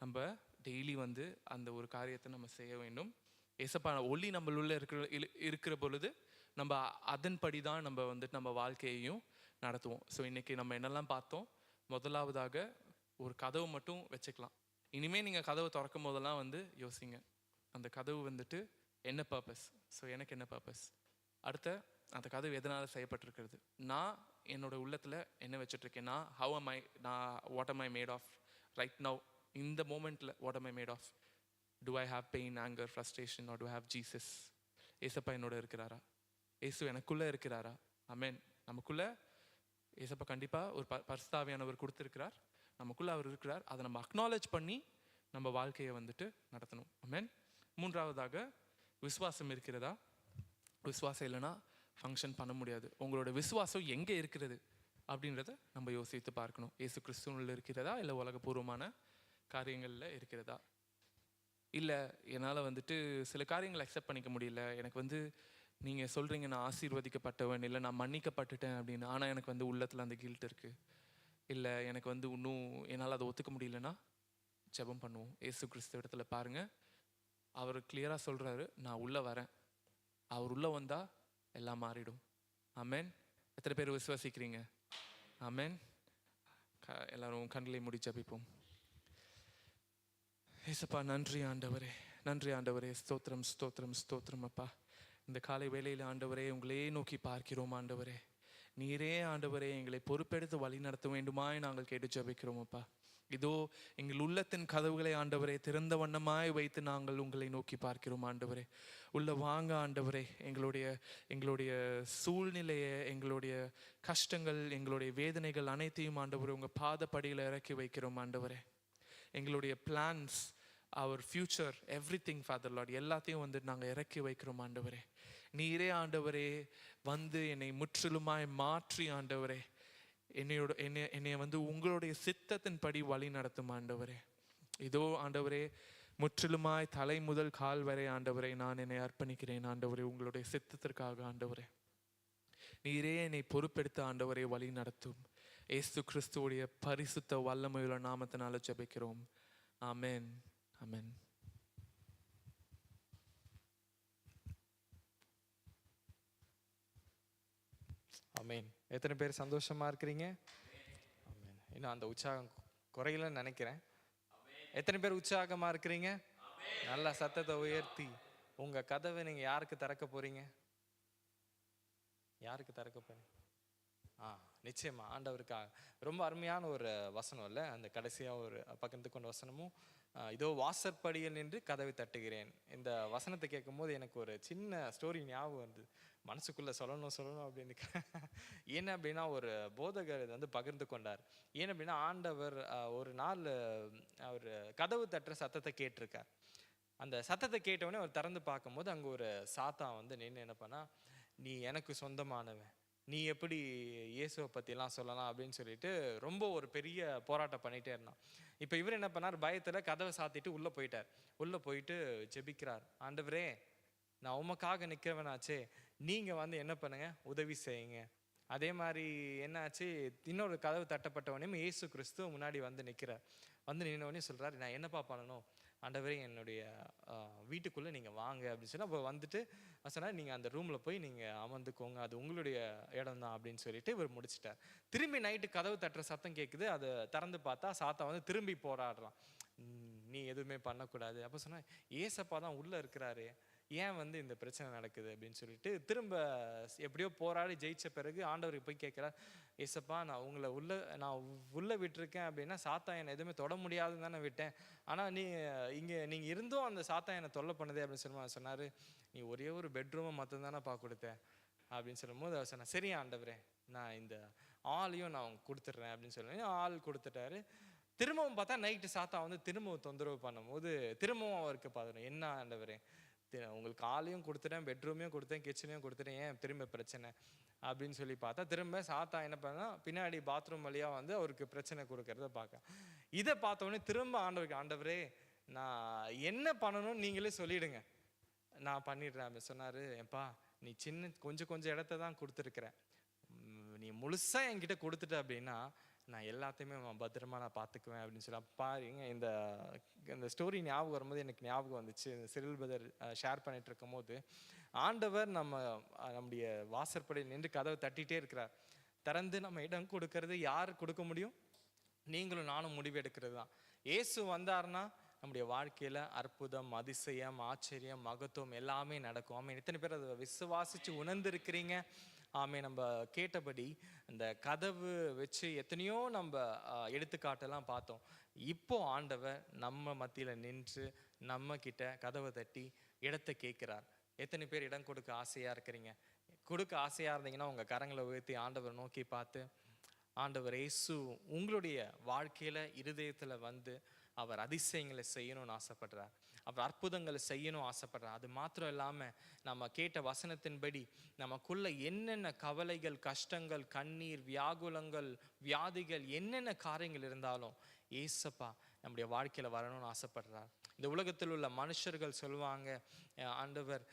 C: நம்ம டெய்லி வந்து அந்த ஒரு காரியத்தை நம்ம செய்ய வேண்டும். ஏசப்பா ஒளி நம்மளுள்ள இருக்கிற பொழுது நம்ம அதன்படி தான் நம்ம வந்துட்டு நம்ம வாழ்க்கையையும் நடத்துவோம். ஸோ இன்றைக்கி நம்ம என்னெல்லாம் பார்த்தோம்? முதலாவதாக ஒரு கதவு மட்டும் வச்சுக்கலாம். இனிமேல் நீங்கள் கதவை திறக்கும் போதெல்லாம் வந்து யோசிங்க, அந்த கதவு வந்துட்டு என்ன பர்பஸ்? ஸோ எனக்கு என்ன பர்பஸ்? அடுத்த அந்த கதவு எதனால் செய்யப்பட்டிருக்கிறது? நான் என்னோட உள்ளத்தில் என்ன வச்சுட்ருக்கேன்? நான் what am I made of right now, இந்த மோமெண்ட்டில் what am I made of? Do I have pain, anger, frustration, or do I have Jesus? ஏசப்பா என்னோட இருக்கிறாரா? ஏசு எனக்குள்ளே இருக்கிறாரா? ஆமென். நமக்குள்ளே ஏசப்பா கண்டிப்பாக ஒரு பரிசுத்தாவியானவர் கொடுத்துருக்கிறார், நமக்குள்ளே அவர் இருக்கிறார். அதை நம்ம அக்னாலேஜ் பண்ணி நம்ம வாழ்க்கையை வந்துட்டு நடத்தணும். ஆமென். மூன்றாவதாக விசுவாசம் இருக்கிறதா? விசுவாசம் இல்லைன்னா ஃபங்க்ஷன் பண்ண முடியாது. உங்களோட விசுவாசம் எங்கே இருக்கிறது அப்படின்றத நம்ம யோசித்து பார்க்கணும். இயேசு கிறிஸ்துவில் இருக்கிறதா, இல்லை உலகபூர்வமான காரியங்களில் இருக்கிறதா? இல்லை என்னால் வந்துட்டு சில காரியங்களை அக்செப்ட் பண்ணிக்க முடியல, எனக்கு வந்து நீங்கள் சொல்கிறீங்க நான் ஆசீர்வதிக்கப்பட்டவன், இல்லை நான் மன்னிக்கப்பட்டுட்டேன் அப்படின்னு, ஆனால் எனக்கு வந்து உள்ளத்தில் அந்த கில்ட் இருக்குது, இல்லை எனக்கு வந்து இன்னும் என்னால் அதை ஒத்துக்க முடியலன்னா ஜெபம் பண்ணுவோம். ஏசு கிறிஸ்து இடத்துல பாருங்கள், அவர் கிளியராக சொல்கிறாரு, நான் உள்ளே வரேன், அவர் உள்ளே வந்தால் எல்லாம் மாறிடும். ஆமென். எத்தனை பேர் விசுவாசிக்கிறீங்க? ஆமென். எல்லாரும் கண்களை மூடி ஜெபிப்போம். ஏசப்பா, நன்றி ஆண்டவரே, நன்றி ஆண்டவரே. ஸ்தோத்திரம் ஸ்தோத்திரம் ஸ்தோத்திரம் அப்பா. இந்த காலை வேளையில் ஆண்டவரே உங்களே நோக்கி பார்க்கிறோம் ஆண்டவரே. நீரே ஆண்டவரே எங்களை பொறுப்பெடுத்து வழி நடத்த வேண்டுமாய் நாங்கள் கேட்டு ஜெபிக்கிறோம் அப்பா. இதோ எங்கள் உள்ளத்தின் கதவுகளை ஆண்டவரே திறந்த வண்ணமாய் வைத்து நாங்கள் உங்களை நோக்கி பார்க்கிறோம் ஆண்டவரே. உள்ள வாங்க ஆண்டவரே. எங்களுடைய சூழ்நிலையை, எங்களுடைய கஷ்டங்கள், எங்களுடைய வேதனைகள் அனைத்தையும் ஆண்டவரே உங்கள் பாதப்படியில் இறக்கி வைக்கிறோம் ஆண்டவரே. எங்களுடைய பிளான்ஸ், அவர் ஃபியூச்சர், எவ்ரிதிங் ஃபாதர் லார்ட், எல்லாத்தையும் வந்து நாங்கள் இறக்கி வைக்கிறோம் ஆண்டவரே. நீரே ஆண்டவரே வந்து என்னை முற்றிலுமாய் மாற்றி ஆண்டவரே என்னைய வந்து உங்களுடைய சித்தத்தின் படி வழி நடத்தும் ஆண்டவரே. இதோ ஆண்டவரே முற்றிலுமாய் தலை முதல் கால் வரை ஆண்டவரே நான் என்னை அர்ப்பணிக்கிறேன் ஆண்டவரே உங்களுடைய சித்தத்திற்காக ஆண்டவரே. நீரே என்னை பொறுப்பெடுத்த ஆண்டவரே வழி நடத்தும். ஏசு கிறிஸ்துவுடைய பரிசுத்த வல்லமையுள்ள நாமத்தினால ஜெபிக்கிறோம். ஆமென், ஆமென்.
B: ஆமென். எத்தனை பேர் சந்தோஷமா இருக்கிறீங்க? ஆமென். இன்னும் அந்த உற்சாகம் குறையலன்னு நினைக்கிறேன். எத்தனை பேர் உற்சாகமா இருக்கிறீங்க? நல்ல சத்தத்தை உயர்த்தி உங்க கதவை நீங்க யாருக்கு திறக்க போறீங்க? யாருக்கு திறக்க போறீங்க? நிச்சயமா ஆண்டவருக்காக. ரொம்ப அருமையான ஒரு வசனம் இல்லை? அந்த கடைசியா ஒரு பகிர்ந்து கொண்ட வசனமும், இதோ வாசற்படியில் நின்று கதவை தட்டுகிறேன். இந்த வசனத்தை கேட்கும் போது எனக்கு ஒரு சின்ன ஸ்டோரி ஞாபகம் வந்து மனசுக்குள்ள சொல்லணும் அப்படின்னு. என்ன அப்படின்னா, ஒரு போதகர் இதை வந்து பகிர்ந்து கொண்டார். ஏன் அப்படின்னா, ஆண்டவர் ஒரு நாள் அவர் கதவு தட்டுற சத்தத்தை கேட்டிருக்கார். அந்த சத்தத்தை கேட்டவுடனே அவர் திறந்து பார்க்கும்போது அங்கே ஒரு சாத்தான் வந்து நின்று என்ன பண்ணா, நீ எனக்கு சொந்தமானவன், நீ எப்படி இயேசுவை பற்றிலாம் சொல்லலாம் அப்படின்னு சொல்லிட்டு ரொம்ப ஒரு பெரிய போராட்டம் பண்ணிகிட்டே இருந்தான். இப்போ இவர் என்ன பண்ணார், பயத்தில் கதவை சாத்திட்டு உள்ளே போயிட்டார். உள்ளே போயிட்டு ஜெபிக்கிறார். ஆண்டவரே, நான் உமக்காக நிற்கிறவனாச்சே, நீங்கள் வந்து என்ன பண்ணுங்க, உதவி செய்யுங்க. அதே மாதிரி என்னாச்சு, இன்னொரு கதவு தட்டப்பட்டவனையும் இயேசு கிறிஸ்து முன்னாடி வந்து நிற்கிறார். வந்து நின்னவனே சொல்கிறார், நான் என்னப்பா பண்ணணும்? ஆண்டவரே, என்னுடைய வீட்டுக்குள்ளே நீங்கள் வாங்க அப்படின்னு சொல்லி அப்போ வந்துட்டு சொன்னால், நீங்கள் அந்த ரூமில் போய் நீங்கள் அமர்ந்துக்கோங்க, அது உங்களுடைய இடம் தான் அப்படின்னு சொல்லிட்டு இவர் முடிச்சிட்டார். திரும்பி நைட்டு கதவு தட்டுற சத்தம் கேட்குது. அதை திறந்து பார்த்தா சாத்தா வந்து திரும்பி போராடுறான், நீ எதுவுமே பண்ணக்கூடாது. அப்போ சொன்னால், ஏசப்பா தான் உள்ளே இருக்கிறாரு, ஏன் வந்து இந்த பிரச்சனை நடக்குது அப்படின்னு சொல்லிட்டு திரும்ப எப்படியோ போராடி ஜெயிச்ச பிறகு ஆண்டவருக்கு போய் கேட்குறார், ஏசப்பா, நான் உங்களை உள்ளே விட்டுருக்கேன் அப்படின்னா சாத்தா என்னை எதுவுமே தொட முடியாதுன்னு தானே விட்டேன், ஆனால் நீங்கள் இருந்தும் அந்த சாத்தா என்னை தொல்லை பண்ணுதே அப்படின்னு சொன்னார், நீ ஒரே ஒரு பெட்ரூமை மட்டும் தானே கொடுத்தேன் அப்படின்னு சொல்லும்போது அவர் சொன்னார், சரி ஆண்டவரே, நான் இந்த ஆளையும் நான் கொடுத்துட்றேன் அப்படின்னு சொல்லி ஆள் கொடுத்துட்டாரு. திரும்பவும் பார்த்தா நைட்டு சாத்தா வந்து திரும்பவும் தொந்தரவு பண்ணும்போது திரும்பவும் அவருக்கு பார்த்துடும், என்ன ஆண்டவரே, உங்களுக்கு ஆளையும் கொடுத்துட்டேன், பெட்ரூமையும் கொடுத்தேன், கிச்சனையும் கொடுத்துட்டேன், ஏன் திரும்ப பிரச்சனை அப்படின்னு சொல்லி பார்த்தா திரும்ப சாத்தா என்ன பண்ணா, பின்னாடி பாத்ரூம் வழியாக வந்து அவருக்கு பிரச்சனை கொடுக்கறத பார்க்க. இதை பார்த்தோன்னே திரும்ப ஆண்டவரே, நான் என்ன பண்ணணும்னு நீங்களே சொல்லிடுங்க, நான் பண்ணிடுறேன் அப்படின்னு சொன்னார். ஏப்பா, நீ கொஞ்சம் இடத்த தான் கொடுத்துருக்குற, நீ முழுசாக என்கிட்ட கொடுத்துட்ட அப்படின்னா நான் எல்லாத்தையுமே பத்திரமா நான் பார்த்துக்குவேன் அப்படின்னு சொல்லி. பாருங்க, இந்த ஸ்டோரி ஞாபகம் வரும்போது எனக்கு ஞாபகம் வந்துச்சு. சிறில் பதர் ஷேர் பண்ணிட்டு இருக்கும் போது, ஆண்டவர் நம்முடைய வாசற்படியில் நின்று கதவை தட்டிகிட்டே இருக்கிறார். திறந்து நம்ம இடம் கொடுக்கறது யார் கொடுக்க முடியும்? நீங்களும் நானும் முடிவு எடுக்கிறது தான். இயேசு வந்தார்னா நம்முடைய வாழ்க்கையில் அற்புதம், அதிசயம், ஆச்சரியம், மகத்துவம் எல்லாமே நடக்கும். ஆமே, எத்தனை பேர் அதை விசுவாசித்து உணர்ந்திருக்கிறீங்க? ஆமே, நம்ம கேட்டபடி இந்த கதவு வச்சு எத்தனையோ நம்ம எடுத்துக்காட்டெல்லாம் பார்த்தோம். இப்போ ஆண்டவர் நம்ம மத்தியில் நின்று நம்ம கிட்ட கதவை தட்டி இடத்தை கேட்குறார். எத்தனை பேர் இடம் கொடுக்க ஆசையாக இருக்கிறீங்க? கொடுக்க ஆசையாக இருந்தீங்கன்னா உங்கள் கரங்களை உயர்த்தி ஆண்டவர் நோக்கி பார்த்து, ஆண்டவர் இயேசு உங்களுடைய வாழ்க்கையில் இருதயத்தில் வந்து அவர் அதிசயங்களை செய்யணும்னு ஆசைப்படுறார், அவர் அற்புதங்களை செய்யணும் ஆசைப்படுறார். அது மாத்திரம் இல்லாமல் நம்ம கேட்ட வசனத்தின்படி நமக்குள்ள என்னென்ன கவலைகள், கஷ்டங்கள், கண்ணீர், வியாகுலங்கள், வியாதிகள், என்னென்ன காரியங்கள் இருந்தாலும் ஏசப்பா நம்முடைய வாழ்க்கையில் வரணும்னு ஆசைப்படுறார். இந்த உலகத்தில் உள்ள மனுஷர்கள் சொல்லுவாங்க, ஆண்டவர்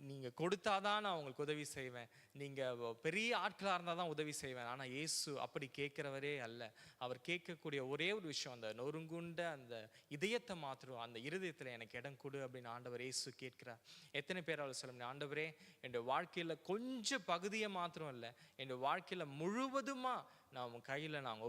B: நீங்கள் கொடுத்தாதான் நான் உங்களுக்கு உதவி செய்வேன், நீங்கள் பெரிய ஆட்களாக இருந்தால் தான் உதவி செய்வேன். ஆனால் இயேசு அப்படி கேட்குறவரே அல்ல. அவர் கேட்கக்கூடிய ஒரே ஒரு விஷயம், அந்த நொறுங்குண்ட அந்த இதயத்தை மாத்திரம், அந்த இருதயத்தில் எனக்கு இடம் கொடு அப்படின்னு ஆண்டவர் இயேசு கேட்கிறார். எத்தனை பேர் அவர் சொல்ல முடியும், ஆண்டவரே என்னுடைய வாழ்க்கையில் கொஞ்சம் பகுதியை மாத்திரம் இல்லை, என்னுடைய வாழ்க்கையில் முழுவதுமாக நான் உன் கையில் நாங்கள்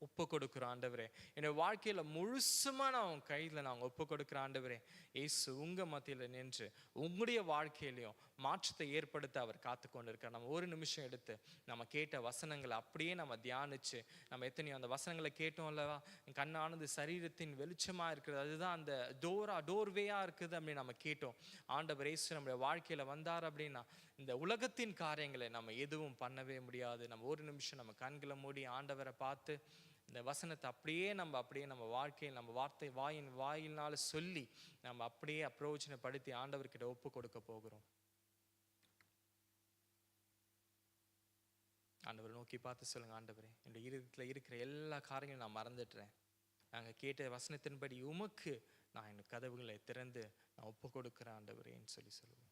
B: ஒப்பு கொடுக்குறோம் ஆண்டவரே, என்னோட வாழ்க்கையில் முழுசுமாக நான் உன் கையில் நாங்கள் ஒப்பு கொடுக்குறோம் ஆண்டவரே. இயேசு உங்கள் மத்தியில் நின்று உங்களுடைய வாழ்க்கையிலையும் மாற்றத்தை ஏற்படுத்த அவர் காத்து கொண்டு இருக்கார். நம்ம ஒரு நிமிஷம் எடுத்து நம்ம கேட்ட வசனங்களை அப்படியே நம்ம தியானிச்சு, நம்ம எத்தனையோ அந்த வசனங்களை கேட்டோம் அல்லவா, கண்ணானது சரீரத்தின் வெளிச்சமாக இருக்கிறது, அதுதான் அந்த டோர்வேயாக இருக்குது அப்படின்னு நம்ம கேட்டோம். ஆண்டவர் இயேசு நம்முடைய வாழ்க்கையில் வந்தார் அப்படின்னா இந்த உலகத்தின் காரியங்களை நம்ம எதுவும் பண்ணவே முடியாது. நம்ம ஒரு நிமிஷம் நம்ம கண்களை மூடி ஆண்டவரை பார்த்து இந்த வசனத்தை அப்படியே நம்ம வாழ்க்கையில் நம்ம வாயினால சொல்லி நம்ம அப்படியே அப்ரோச்சனைப்படுத்தி ஆண்டவர்கிட்ட ஒப்பு கொடுக்க போகிறோம். ஆண்டவரை நோக்கி பார்த்து சொல்லுங்க, ஆண்டவரே என்னுடைய இருதயத்தில் இருக்கிற எல்லா காரியங்களும் நான் மறந்துடுறேன், நாங்கள் கேட்ட வசனத்தின்படி உமக்கு நான் என் கதவுகளை திறந்து நான் ஒப்பு கொடுக்குறேன் ஆண்டவரேன்னு சொல்லுவேன்.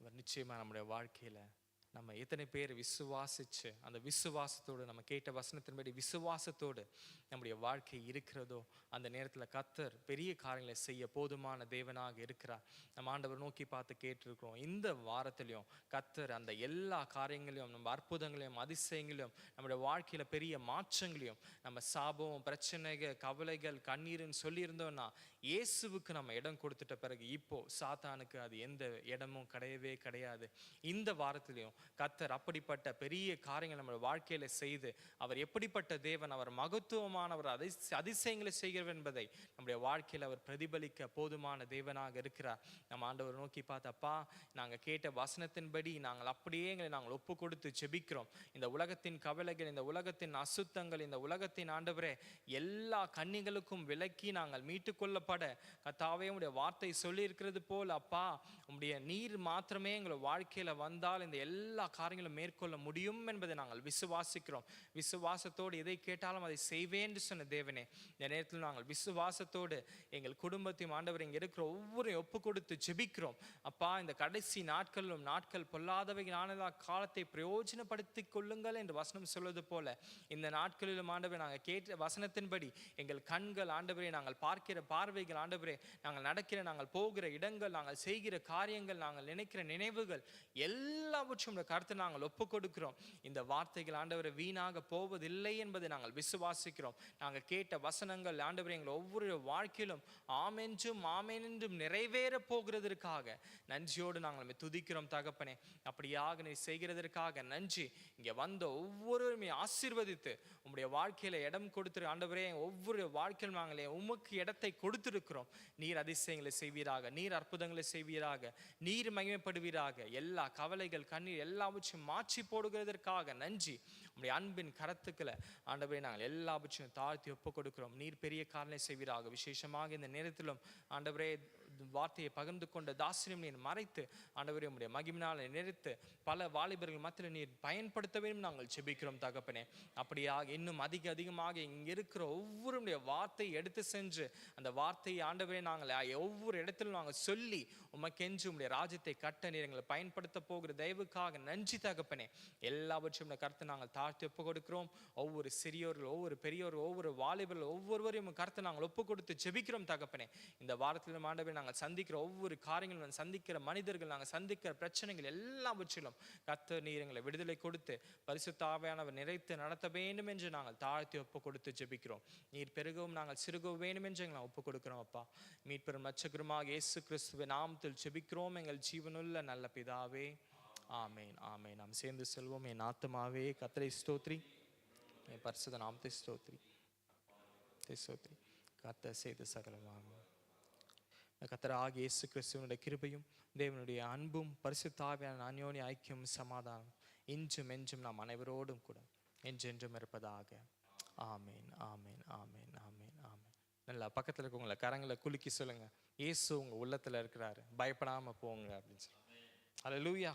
B: அவர் நிச்சயமா நம்முடைய வாழ்க்கையில நம்ம எத்தனை பேர் விசுவாசிச்சு அந்த விசுவாசத்தோடு நம்ம கேட்ட வசனத்தின்படி விசுவாசத்தோடு நம்முடைய வாழ்க்கை இருக்கிறதோ அந்த நேரத்தில் கர்த்தர் பெரிய காரியங்களை செய்ய போதுமான தேவனாக இருக்கிறார். நம்ம ஆண்டவர் நோக்கி பார்த்து கேட்டிருக்கிறோம். இந்த வாரத்திலையும் கர்த்தர் அந்த எல்லா காரியங்களையும், நம்ம அற்புதங்களையும் அதிசயங்களையும், நம்முடைய வாழ்க்கையில பெரிய மாற்றங்களையும், நம்ம சாபம் பிரச்சனைகள் கவலைகள் கண்ணீர்னு சொல்லியிருந்தோம்னா இயேசுவுக்கு நம்ம இடம் கொடுத்துட்ட பிறகு இப்போ சாத்தானுக்கு அது எந்த இடமும் கிடையவே கிடையாது. இந்த வாரத்திலையும் கர்த்தர் அப்படிப்பட்ட பெரிய காரியங்கள் நம்ம வாழ்க்கையில செய்து அவர் எப்படிப்பட்ட தேவன், அவர் மகத்துவமானவர், அதிசயங்களை செய்கிறவர் என்பதை நம்முடைய வாழ்க்கையில் அவர் பிரதிபலிக்க போதுமான தேவனாக இருக்கிறார். நம்ம ஆண்டவர் நோக்கி பார்த்தப்பா, நாங்கள் கேட்ட வசனத்தின்படி நாங்கள் அப்படியே எங்களை நாங்கள் ஒப்பு கொடுத்து ஜெபிக்கிறோம். இந்த உலகத்தின் கவலைகள், இந்த உலகத்தின் அசுத்தங்கள், இந்த உலகத்தின் ஆண்டவரே எல்லா கண்ணிகளுக்கும் விலக்கி நாங்கள் மீட்டுக்கொள்ளப்பட கர்த்தாவே உம்முடைய வார்த்தை சொல்லி இருக்கிறது போல் அப்பா, உம்முடைய நீர் மாத்திரமே எங்கள் வாழ்க்கையில வந்தால் இந்த எல்லா காரியங்களும் மேற்கொள்ள முடியும் என்பதை நாங்கள் விசுவாசிக்கிறோம். விசுவாசத்தோடு எதை கேட்டாலும் அதை செய்வேன் என்று சொன்ன தேவனே, இந்த நேரத்தில் நாங்கள் விசுவாசத்தோடு எங்கள் குடும்பத்தையும் ஆண்டவர் இங்கே இருக்கிற ஒவ்வொரு ஒப்பு கொடுத்து ஜெபிக்கிறோம். அப்பா, இந்த கடைசி நாட்களிலும் நாட்கள் பொல்லாதவைகளான காலத்தை பிரயோஜனப்படுத்திக் கொள்ளுங்கள் என்று வசனம் சொல்வது போல இந்த நாட்களிலும் ஆண்டவரை நாங்கள் கேட்ட வசனத்தின்படி எங்கள் கண்கள் ஆண்டவரை நாங்கள் பார்க்கிற பார்வைகள் ஆண்டவரே, நாங்கள் நடக்கிற நாங்கள் போகிற இடங்கள், நாங்கள் செய்கிற காரியங்கள், நாங்கள் நினைக்கிற நினைவுகள் எல்லாவற்றும் கருத்து நாங்கள் ஒப்பு கொடுக்கிறோம். இந்த வார்த்தைகள் ஆண்டவரை வீணாக போவதில்லை என்பதை நாங்கள் விசுவாசிக்கிறோம். நாங்கள் கேட்ட வசனங்கள் ஆண்டவரை எங்கள் ஒவ்வொரு வாழ்க்கையிலும் ஆமென்றும் ஆமென் என்றும் நிறைவேற போகிறதற்காக நன்றியோடு நாங்கள் துதிக்கிறோம் தகப்பனே. அப்படியாக நீ செய்கிறதற்காக நன்றி. இங்கே வந்த ஒவ்வொருவருமே ஆசீர்வதித்து உம்முடைய வாழ்க்கையில இடம் கொடுத்துரு ஆண்டவரே. ஒவ்வொரு வாழ்க்கையில் நாங்களே உமக்கு இடத்தை கொடுத்திருக்கிறோம். நீர் அதிசயங்களை செய்வீராக, நீர் அற்புதங்களை செய்வீராக, நீர் மகிமைப்படுவீராக. எல்லா கவலைகள் கண்ணீர் எல்லாவற்றையும் மாற்றி போடுகிறதற்காக நன்றி. உம்முடைய அன்பின் கரத்துக்களை ஆண்டவரே நாங்கள் எல்லாவற்றையும் தாழ்த்தி ஒப்பு கொடுக்கிறோம். நீர் பெரிய காரணம் செய்வீராக. விசேஷமாக இந்த நேரத்திலும் ஆண்டவரே வார்த்தையை பகிர்ந்து கொண்ட தாசனையும் நீர் மறைத்து ஆண்டவரே உம்முடைய மகிமையினால் நிறைத்து பல வாலிபர்கள் மத்தியில் நீர் பயன்படுத்த வேண்டும் நாங்கள் ஜெபிக்கிறோம் தகப்பனே. அப்படியாக இன்னும் அதிகமாக இங்கே இருக்கிற ஒவ்வொருடைய வார்த்தையை எடுத்து சென்று அந்த வார்த்தையை ஆண்டவரே நாங்கள் ஒவ்வொரு இடத்திலும் நாங்கள் சொல்லி உமக்கென்று உம்முடைய ராஜ்யத்தை கட்ட நீர் எங்களை பயன்படுத்த போகிற தயவுக்காக நன்றி தகப்பனே. எல்லாவற்றையும் கருத்தை நாங்கள் தாழ்த்தி ஒப்பு கொடுக்கிறோம். ஒவ்வொரு சிறியோர்கள், ஒவ்வொரு பெரியோர்கள், ஒவ்வொரு வாலிபர்கள் ஒவ்வொருவரையும் கருத்தை நாங்கள் ஒப்பு கொடுத்து ஜெபிக்கிறோம் தகப்பனே. இந்த வாரத்திலும் ஆண்டவரே நாங்கள் சந்திக்கிற ஒவ்வொரு காரியங்களும், சந்திக்கிற மனிதர்கள், நாங்கள் சந்திக்கிற பிரச்சனைகள் எல்லாவற்றிலும் கர்த்தர் நீர் எங்களை விடுதலை கொடுத்து பரிசுத்த ஆவியானவர் நிறைத்து நடத்த வேண்டும் என்று நாங்கள் தாழ்த்தி ஒப்பு கொடுத்து ஜெபிக்கிறோம். நீர் பெருகவும் நாங்கள் சிறுகவும் வேண்டும் என்று எங்களை ஒப்பு கொடுக்கிறோம் அப்பா. மீட்பெரும் இரட்சகருமாக இயேசு கிறிஸ்துவின் நாமத்தில் ஜெபிக்கிறோம் எங்கள் ஜீவனுள்ள நல்ல பிதாவே, ஆமேன் ஆமேன். நாம் சேர்ந்து செல்வோம். என் ஆத்துமாவே கர்த்தரை ஸ்தோத்திரி, என் பரிசுத்த நாமத்தை ஸ்தோத்திரி. கர்த்தர் செய்த சகலமாக கர்த்தராகிய இயேசு கிறிஸ்துவனுடைய கிருபையும் தேவனுடைய அன்பும் பரிசுத்த ஆவியான அந்யோன்ய ஐக்கியம் சமாதானம் இன்றும் என்றும் நாம் அனைவரோடும் கூட என்றென்றும் இருப்பதாக. ஆமேன் ஆமேன் ஆமேன் ஆமேன் ஆமேன். நல்லா பக்கத்தில் இருக்கவங்கள கரங்களை குலுக்கி சொல்லுங்க, இயேசு உங்க உள்ளத்துல இருக்கிறாரு, பயப்படாம போங்க அப்படின்னு சொல்லி. அல்லேலூயா.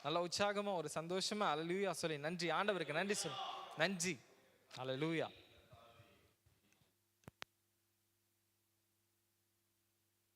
B: நல்ல உற்சாகமா ஒரு சந்தோஷமா அல்லேலூயா சொல்லி நன்றி, ஆண்டவருக்கு நன்றி சொல்லு. நன்றி. அல்லேலூயா.